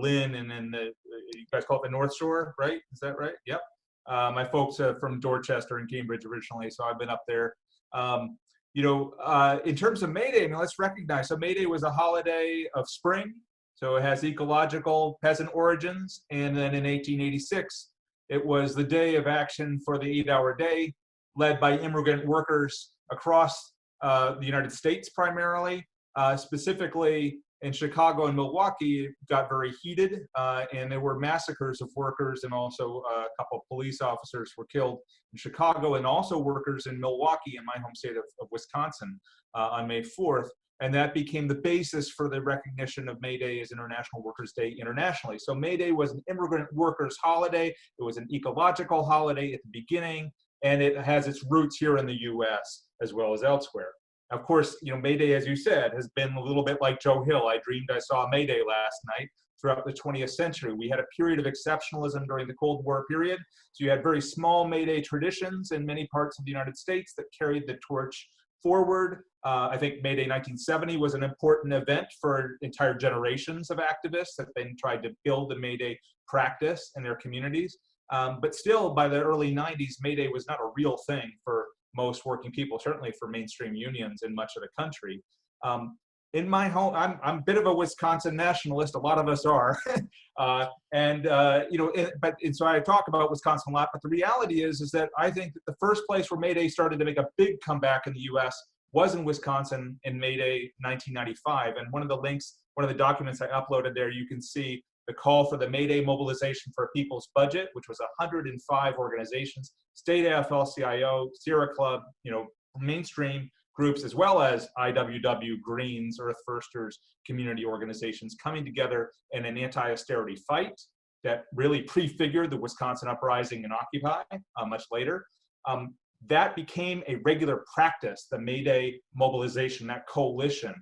Lynn, and then you guys call it the North Shore, right? Is that right? Yep. My folks are from Dorchester and Cambridge originally, so I've been up there. In terms of May Day, let's recognize, so May Day was a holiday of spring, so it has ecological peasant origins, and then in 1886, it was the day of action for the 8-hour day, led by immigrant workers across the United States primarily, specifically in Chicago and Milwaukee. It got very heated, and there were massacres of workers, and also a couple of police officers were killed in Chicago, and also workers in Milwaukee, in my home state of Wisconsin, on May 4th. And that became the basis for the recognition of May Day as International Workers' Day internationally. So May Day was an immigrant workers' holiday. It was an ecological holiday at the beginning, and it has its roots here in the US as well as elsewhere. Of course, May Day, as you said, has been a little bit like Joe Hill. I dreamed I saw May Day last night. Throughout the 20th century, we had a period of exceptionalism during the Cold War period. So you had very small May Day traditions in many parts of the United States that carried the torch forward. I think May Day 1970 was an important event for entire generations of activists that then tried to build the May Day practice in their communities. But still, by the early 90s, May Day was not a real thing for most working people, certainly for mainstream unions in much of the country. In my home, I'm a bit of a Wisconsin nationalist. A lot of us are, so I talk about Wisconsin a lot. But the reality is that I think that the first place where May Day started to make a big comeback in the U.S. was in Wisconsin in May Day 1995. And one of the documents I uploaded there, you can see the call for the May Day mobilization for a people's budget, which was 105 organizations, state AFL-CIO, Sierra Club, mainstream groups, as well as IWW, Greens, Earth Firsters, community organizations coming together in an anti-austerity fight that really prefigured the Wisconsin uprising and Occupy much later. That became a regular practice, the May Day mobilization, that coalition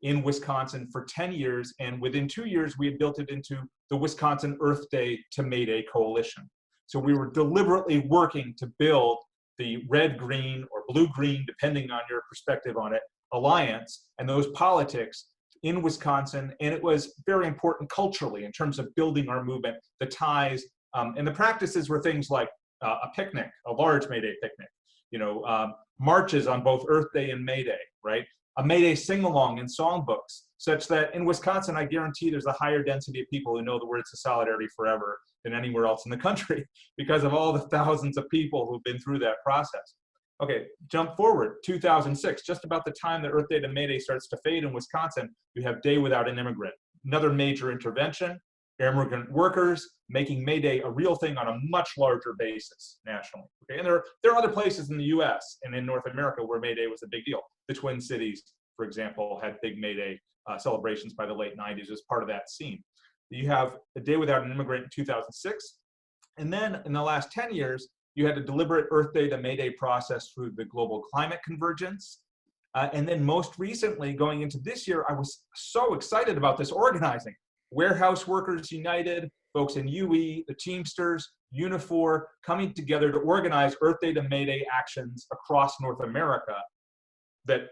in Wisconsin for 10 years. And within 2 years, we had built it into the Wisconsin Earth Day to May Day coalition. So we were deliberately working to build the red-green or blue-green, depending on your perspective on it, alliance and those politics in Wisconsin. And it was very important culturally in terms of building our movement, the ties, and the practices were things like a picnic, a large May Day picnic, marches on both Earth Day and May Day, right? A May Day sing-along and songbooks, such that in Wisconsin, I guarantee there's a higher density of people who know the words of Solidarity Forever than anywhere else in the country because of all the thousands of people who've been through that process. Okay, jump forward, 2006, just about the time that Earth Day to May Day starts to fade in Wisconsin, you have Day Without an Immigrant, another major intervention, immigrant workers making May Day a real thing on a much larger basis nationally. Okay, and there are other places in the US and in North America where May Day was a big deal. The Twin Cities, for example, had big May Day celebrations by the late 90s as part of that scene. You have a Day Without an Immigrant in 2006, and then in the last 10 years, you had a deliberate Earth Day to May Day process through the global climate convergence. And then most recently, going into this year, I was so excited about this organizing. Warehouse Workers United, folks in UE, the Teamsters, Unifor, coming together to organize Earth Day to May Day actions across North America that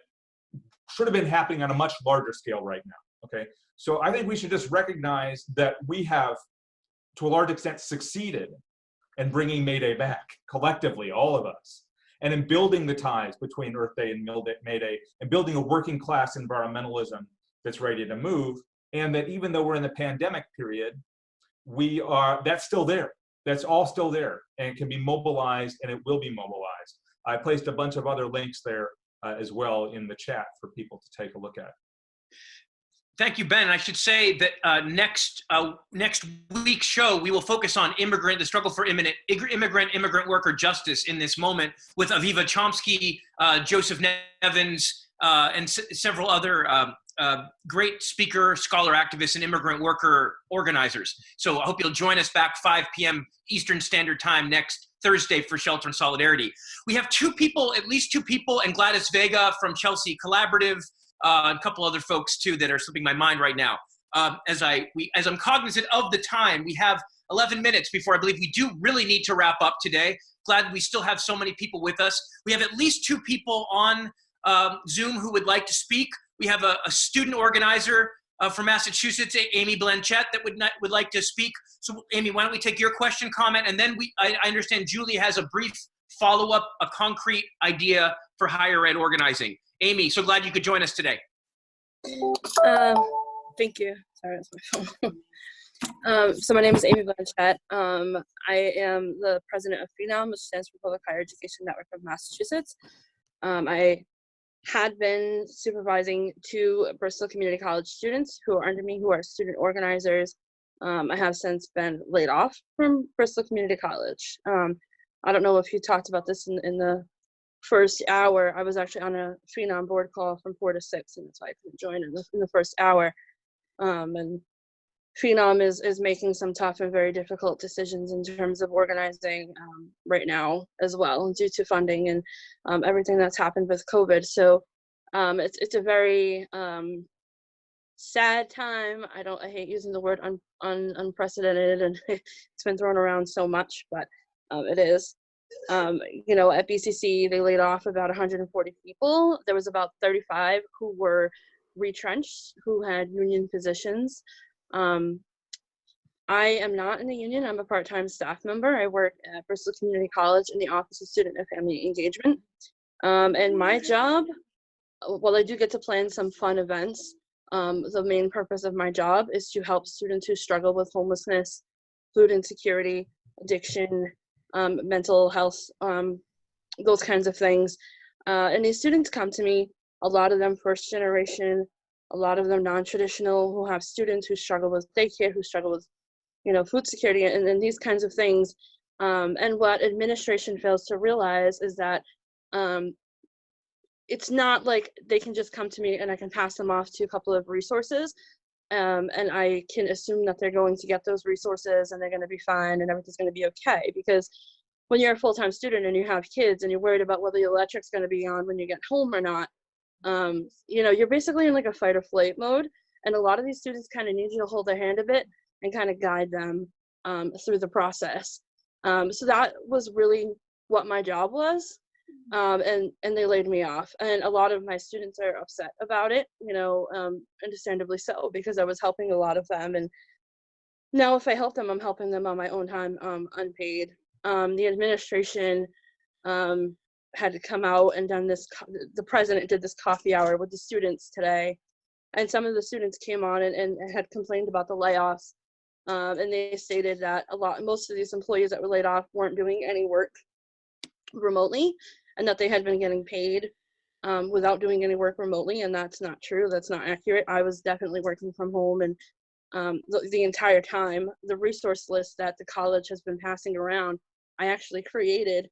should have been happening on a much larger scale right now, okay? So I think we should just recognize that we have, to a large extent, succeeded in bringing May Day back, collectively, all of us, and in building the ties between Earth Day and May Day, and building a working class environmentalism that's ready to move, and that even though we're in the pandemic period, that's still there. That's all still there, and can be mobilized, and it will be mobilized. I placed a bunch of other links there as well in the chat for people to take a look at. Thank you, Ben. I should say that next week's show, we will focus on the struggle for immigrant worker justice in this moment with Aviva Chomsky, Joseph Nevins, and several other great scholar, activists, and immigrant worker organizers. So I hope you'll join us back 5 p.m. Eastern Standard Time next Thursday for Shelter and Solidarity. We have at least two people, and Gladys Vega from Chelsea Collaborative, a couple other folks too that are slipping my mind right now. As I'm cognizant of the time, we have 11 minutes before I believe we do really need to wrap up today. Glad we still have so many people with us. We have at least two people on Zoom who would like to speak. We have a student organizer from Massachusetts, Amy Blanchette, that would like to speak. So Amy, why don't we take your question, comment, and then I understand Julie has a brief follow-up, a concrete idea for higher ed organizing. Amy, so glad you could join us today. Thank you. Sorry, that's my phone. So my name is Amy Blanchette. I am the president of PHENOM, which stands for Public Higher Education Network of Massachusetts. I had been supervising 2 Bristol Community College students who are under me, who are student organizers. I have since been laid off from Bristol Community College. I don't know if you talked about this in the first hour. I was actually on a PHENOM board call from 4 to 6, and that's why I couldn't join in the first hour. And PHENOM is making some tough and very difficult decisions in terms of organizing right now as well, due to funding and everything that's happened with COVID. So it's a very sad time. I hate using the word unprecedented, and it's been thrown around so much, but it is. At BCC, they laid off about 140 people. There was about 35 who were retrenched, who had union positions. I am not in the union. I'm a part-time staff member. I work at Bristol Community College in the Office of Student and Family Engagement. And my job, while I do get to plan some fun events, the main purpose of my job is to help students who struggle with homelessness, food insecurity, addiction, mental health, those kinds of things. And these students come to me, a lot of them first generation, a lot of them non-traditional, who have students who struggle with daycare, who struggle with, food security and these kinds of things. And what administration fails to realize is that it's not like they can just come to me and I can pass them off to a couple of resources. And I can assume that they're going to get those resources and they're going to be fine and everything's going to be okay. Because when you're a full-time student and you have kids and you're worried about whether your electric's going to be on when you get home or not, you're basically in like a fight or flight mode. And a lot of these students kind of need you to hold their hand a bit and kind of guide them through the process. So that was really what my job was. And they laid me off. And a lot of my students are upset about it, understandably so, because I was helping a lot of them. And now if I help them, I'm helping them on my own time, unpaid. The administration had to come out and done this, the president did this coffee hour with the students today. And some of the students came on and had complained about the layoffs. And they stated that most of these employees that were laid off weren't doing any work remotely, and that they had been getting paid without doing any work remotely, and that's not true. That's not accurate. I was definitely working from home, and the entire time. The resource list that the college has been passing around, I actually created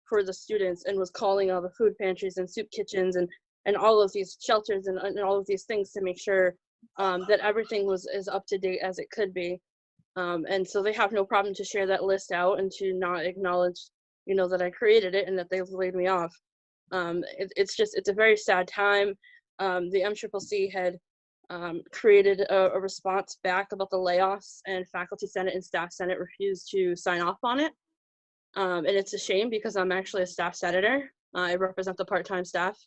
for the students and was calling all the food pantries and soup kitchens and all of these shelters and all of these things to make sure that everything was as up to date as it could be. And so they have no problem to share that list out and to not acknowledge, that I created it and that they've laid me off. It's a very sad time. The MCCC had created a response back about the layoffs, and Faculty Senate and Staff Senate refused to sign off on it. And it's a shame because I'm actually a staff senator. I represent the part-time staff,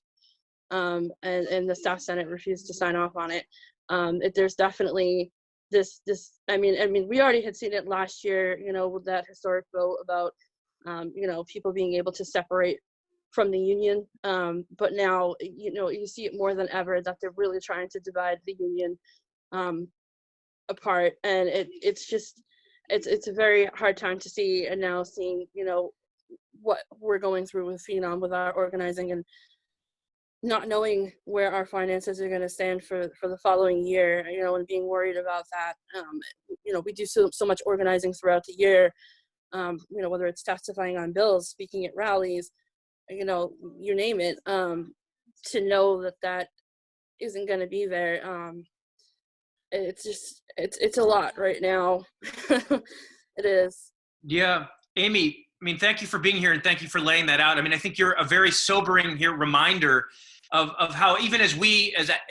and the Staff Senate refused to sign off on it. There's definitely this. I mean, we already had seen it last year, with that historic vote about, people being able to separate from the union. But now, you see it more than ever that they're really trying to divide the union apart, and it's a very hard time to see. And now seeing, what we're going through with Phenom, with our organizing, and not knowing where our finances are going to stand for the following year, and being worried about that. We do so much organizing throughout the year, whether it's testifying on bills, speaking at rallies, you name it, to know that isn't going to be there. It's a lot right now. It is. Yeah. Amy, thank you for being here and thank you for laying that out. I think you're a very sobering reminder of how, even as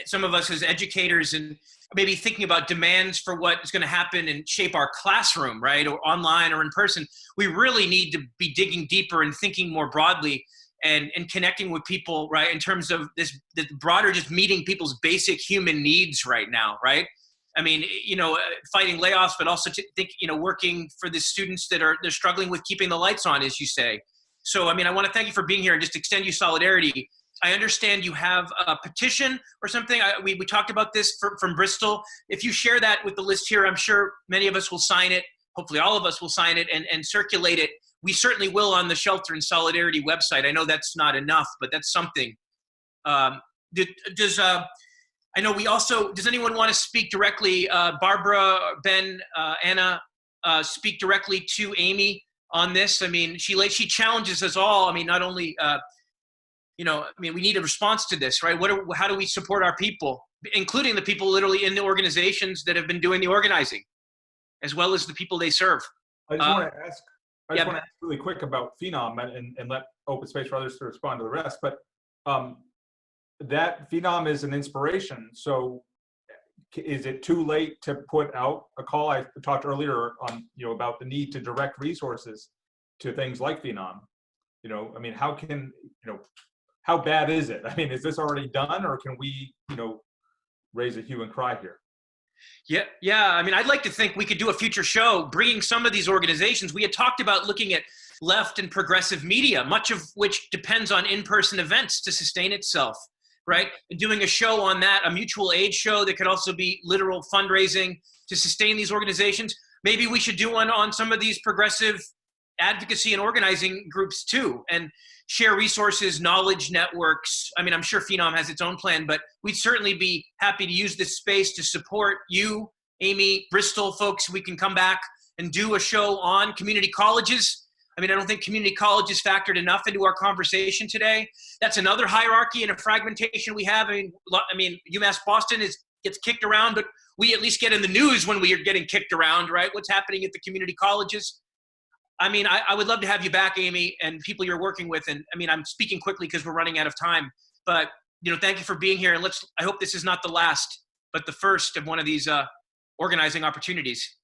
some of us as educators and maybe thinking about demands for what is going to happen and shape our classroom, right, or online or in person, we really need to be digging deeper and thinking more broadly and connecting with people, right, in terms of this broader, just meeting people's basic human needs right now, right? Fighting layoffs, but also to think, working for the students they're struggling with keeping the lights on, as you say. So, I want to thank you for being here and just extend you solidarity. I understand you have a petition or something. We talked about this from Bristol. If you share that with the list here, I'm sure many of us will sign it. Hopefully all of us will sign it and circulate it. We certainly will on the Shelter in Solidarity website. I know that's not enough, but that's something. Does anyone want to speak directly, Barbara, Ben, Anna, speak directly to Amy on this? She challenges us all. Not only, we need a response to this, right? How do we support our people, including the people literally in the organizations that have been doing the organizing, as well as the people they serve? I just want to ask really quick about Phenom and let open space for others to respond to the rest. But that Phenom is an inspiration. So is it too late to put out a call? I talked earlier on, about the need to direct resources to things like Phenom. How bad is it? Is this already done, or can we, raise a hue and cry here? Yeah. I'd like to think we could do a future show bringing some of these organizations. We had talked about looking at left and progressive media, much of which depends on in-person events to sustain itself, right? And doing a show on that, a mutual aid show that could also be literal fundraising to sustain these organizations. Maybe we should do one on some of these progressive advocacy and organizing groups too, and share resources, knowledge networks. I'm sure Phenom has its own plan, but we'd certainly be happy to use this space to support you, Amy, Bristol folks. We can come back and do a show on community colleges. I don't think community colleges factored enough into our conversation today. That's another hierarchy and a fragmentation we have. UMass Boston gets kicked around, but we at least get in the news when we are getting kicked around, right? What's happening at the community colleges? I would love to have you back, Amy, and people you're working with. And I'm speaking quickly because we're running out of time. But thank you for being here. And I hope this is not the last, but the first of one of these organizing opportunities.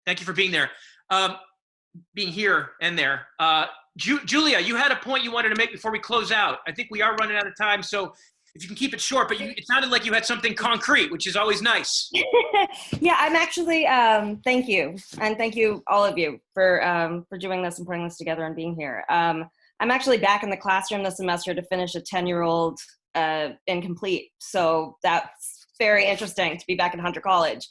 Thank you for being there, being here and there. Julia, you had a point you wanted to make before we close out. I think we are running out of time, so if you can keep it short, but it sounded like you had something concrete, which is always nice. Yeah, I'm actually, thank you. And thank you, all of you, for doing this and putting this together and being here. I'm actually back in the classroom this semester to finish a 10-year-old incomplete. So that's very interesting to be back at Hunter College.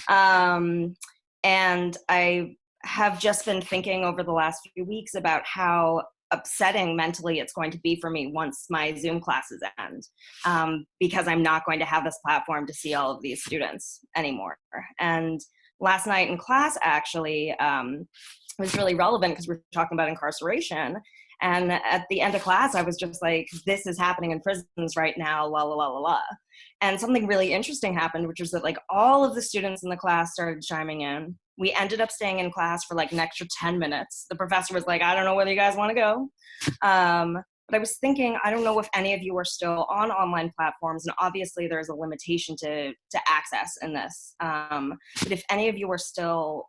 And I have just been thinking over the last few weeks about how upsetting mentally it's going to be for me once my Zoom classes end, because I'm not going to have this platform to see all of these students anymore. And last night in class actually was really relevant because we were talking about incarceration. And at the end of class, I was just like, this is happening in prisons right now, la, la, la, la, la. And something really interesting happened, which was that like all of the students in the class started chiming in. We ended up staying in class for like an extra 10 minutes. The professor was like, I don't know whether you guys want to go. But I was thinking, I don't know if any of you are still on online platforms, and obviously there's a limitation to access in this. But if any of you are still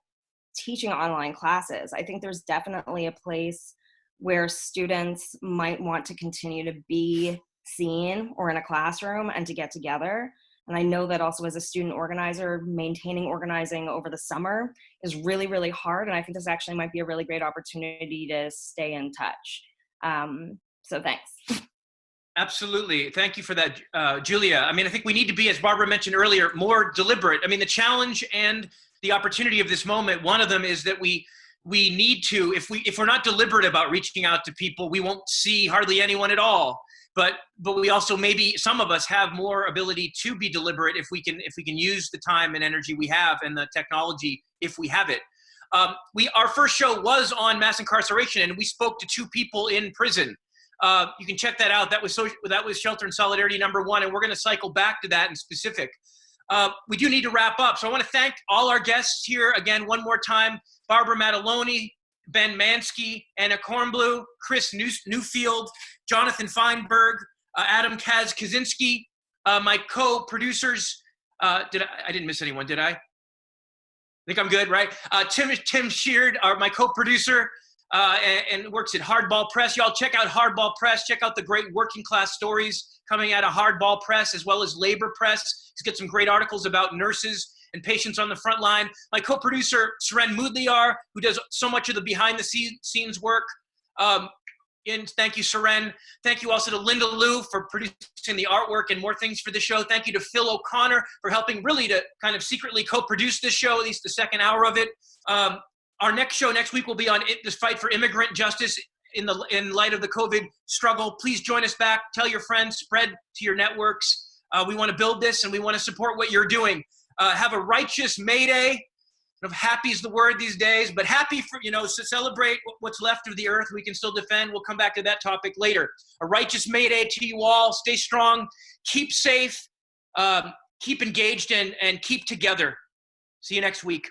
teaching online classes, I think there's definitely a place where students might want to continue to be seen or in a classroom and to get together. And I know that also as a student organizer, maintaining organizing over the summer is really, really hard. And I think this actually might be a really great opportunity to stay in touch. So thanks. Absolutely. Thank you for that, Julia. I mean, I think we need to be, as Barbara mentioned earlier, more deliberate. I mean, the challenge and the opportunity of this moment, one of them is that we need to, if we're not deliberate about reaching out to people, we won't see hardly anyone at all. But we also, maybe some of us have more ability to be deliberate if we can use the time and energy we have and the technology if we have it. Our first show was on mass incarceration, and we spoke to 2 people in prison. You can check that out. That was Shelter and Solidarity #1, and we're going to cycle back to that in specific. We do need to wrap up, so I want to thank all our guests here again one more time: Barbara Madeloni, Ben Manski, Anna Kornbluh, Chris Newfield, Jonathan Feinberg, Adam Kaszynski, my co-producers. I didn't miss anyone, did I? I think I'm good, right? Tim Sheard, my co-producer, and works at Hardball Press. Y'all check out Hardball Press. Check out the great working class stories coming out of Hardball Press, as well as Labor Press. He's got some great articles about nurses and patients on the front line. My co-producer, Seren Mudliar, who does so much of the behind-the-scenes work. And thank you, Seren. Thank you also to Linda Liu for producing the artwork and more things for the show. Thank you to Phil O'Connor for helping really to kind of secretly co-produce this show, at least the second hour of it. Our next show next week will be on this fight for immigrant justice in light of the COVID struggle. Please join us back. Tell your friends. Spread to your networks. We want to build this, and we want to support what you're doing. Have a righteous May Day. Happy is the word these days, but happy for, to celebrate what's left of the earth we can still defend. We'll come back to that topic later. A righteous May Day to you all. Stay strong, keep safe, keep engaged, and keep together. See you next week.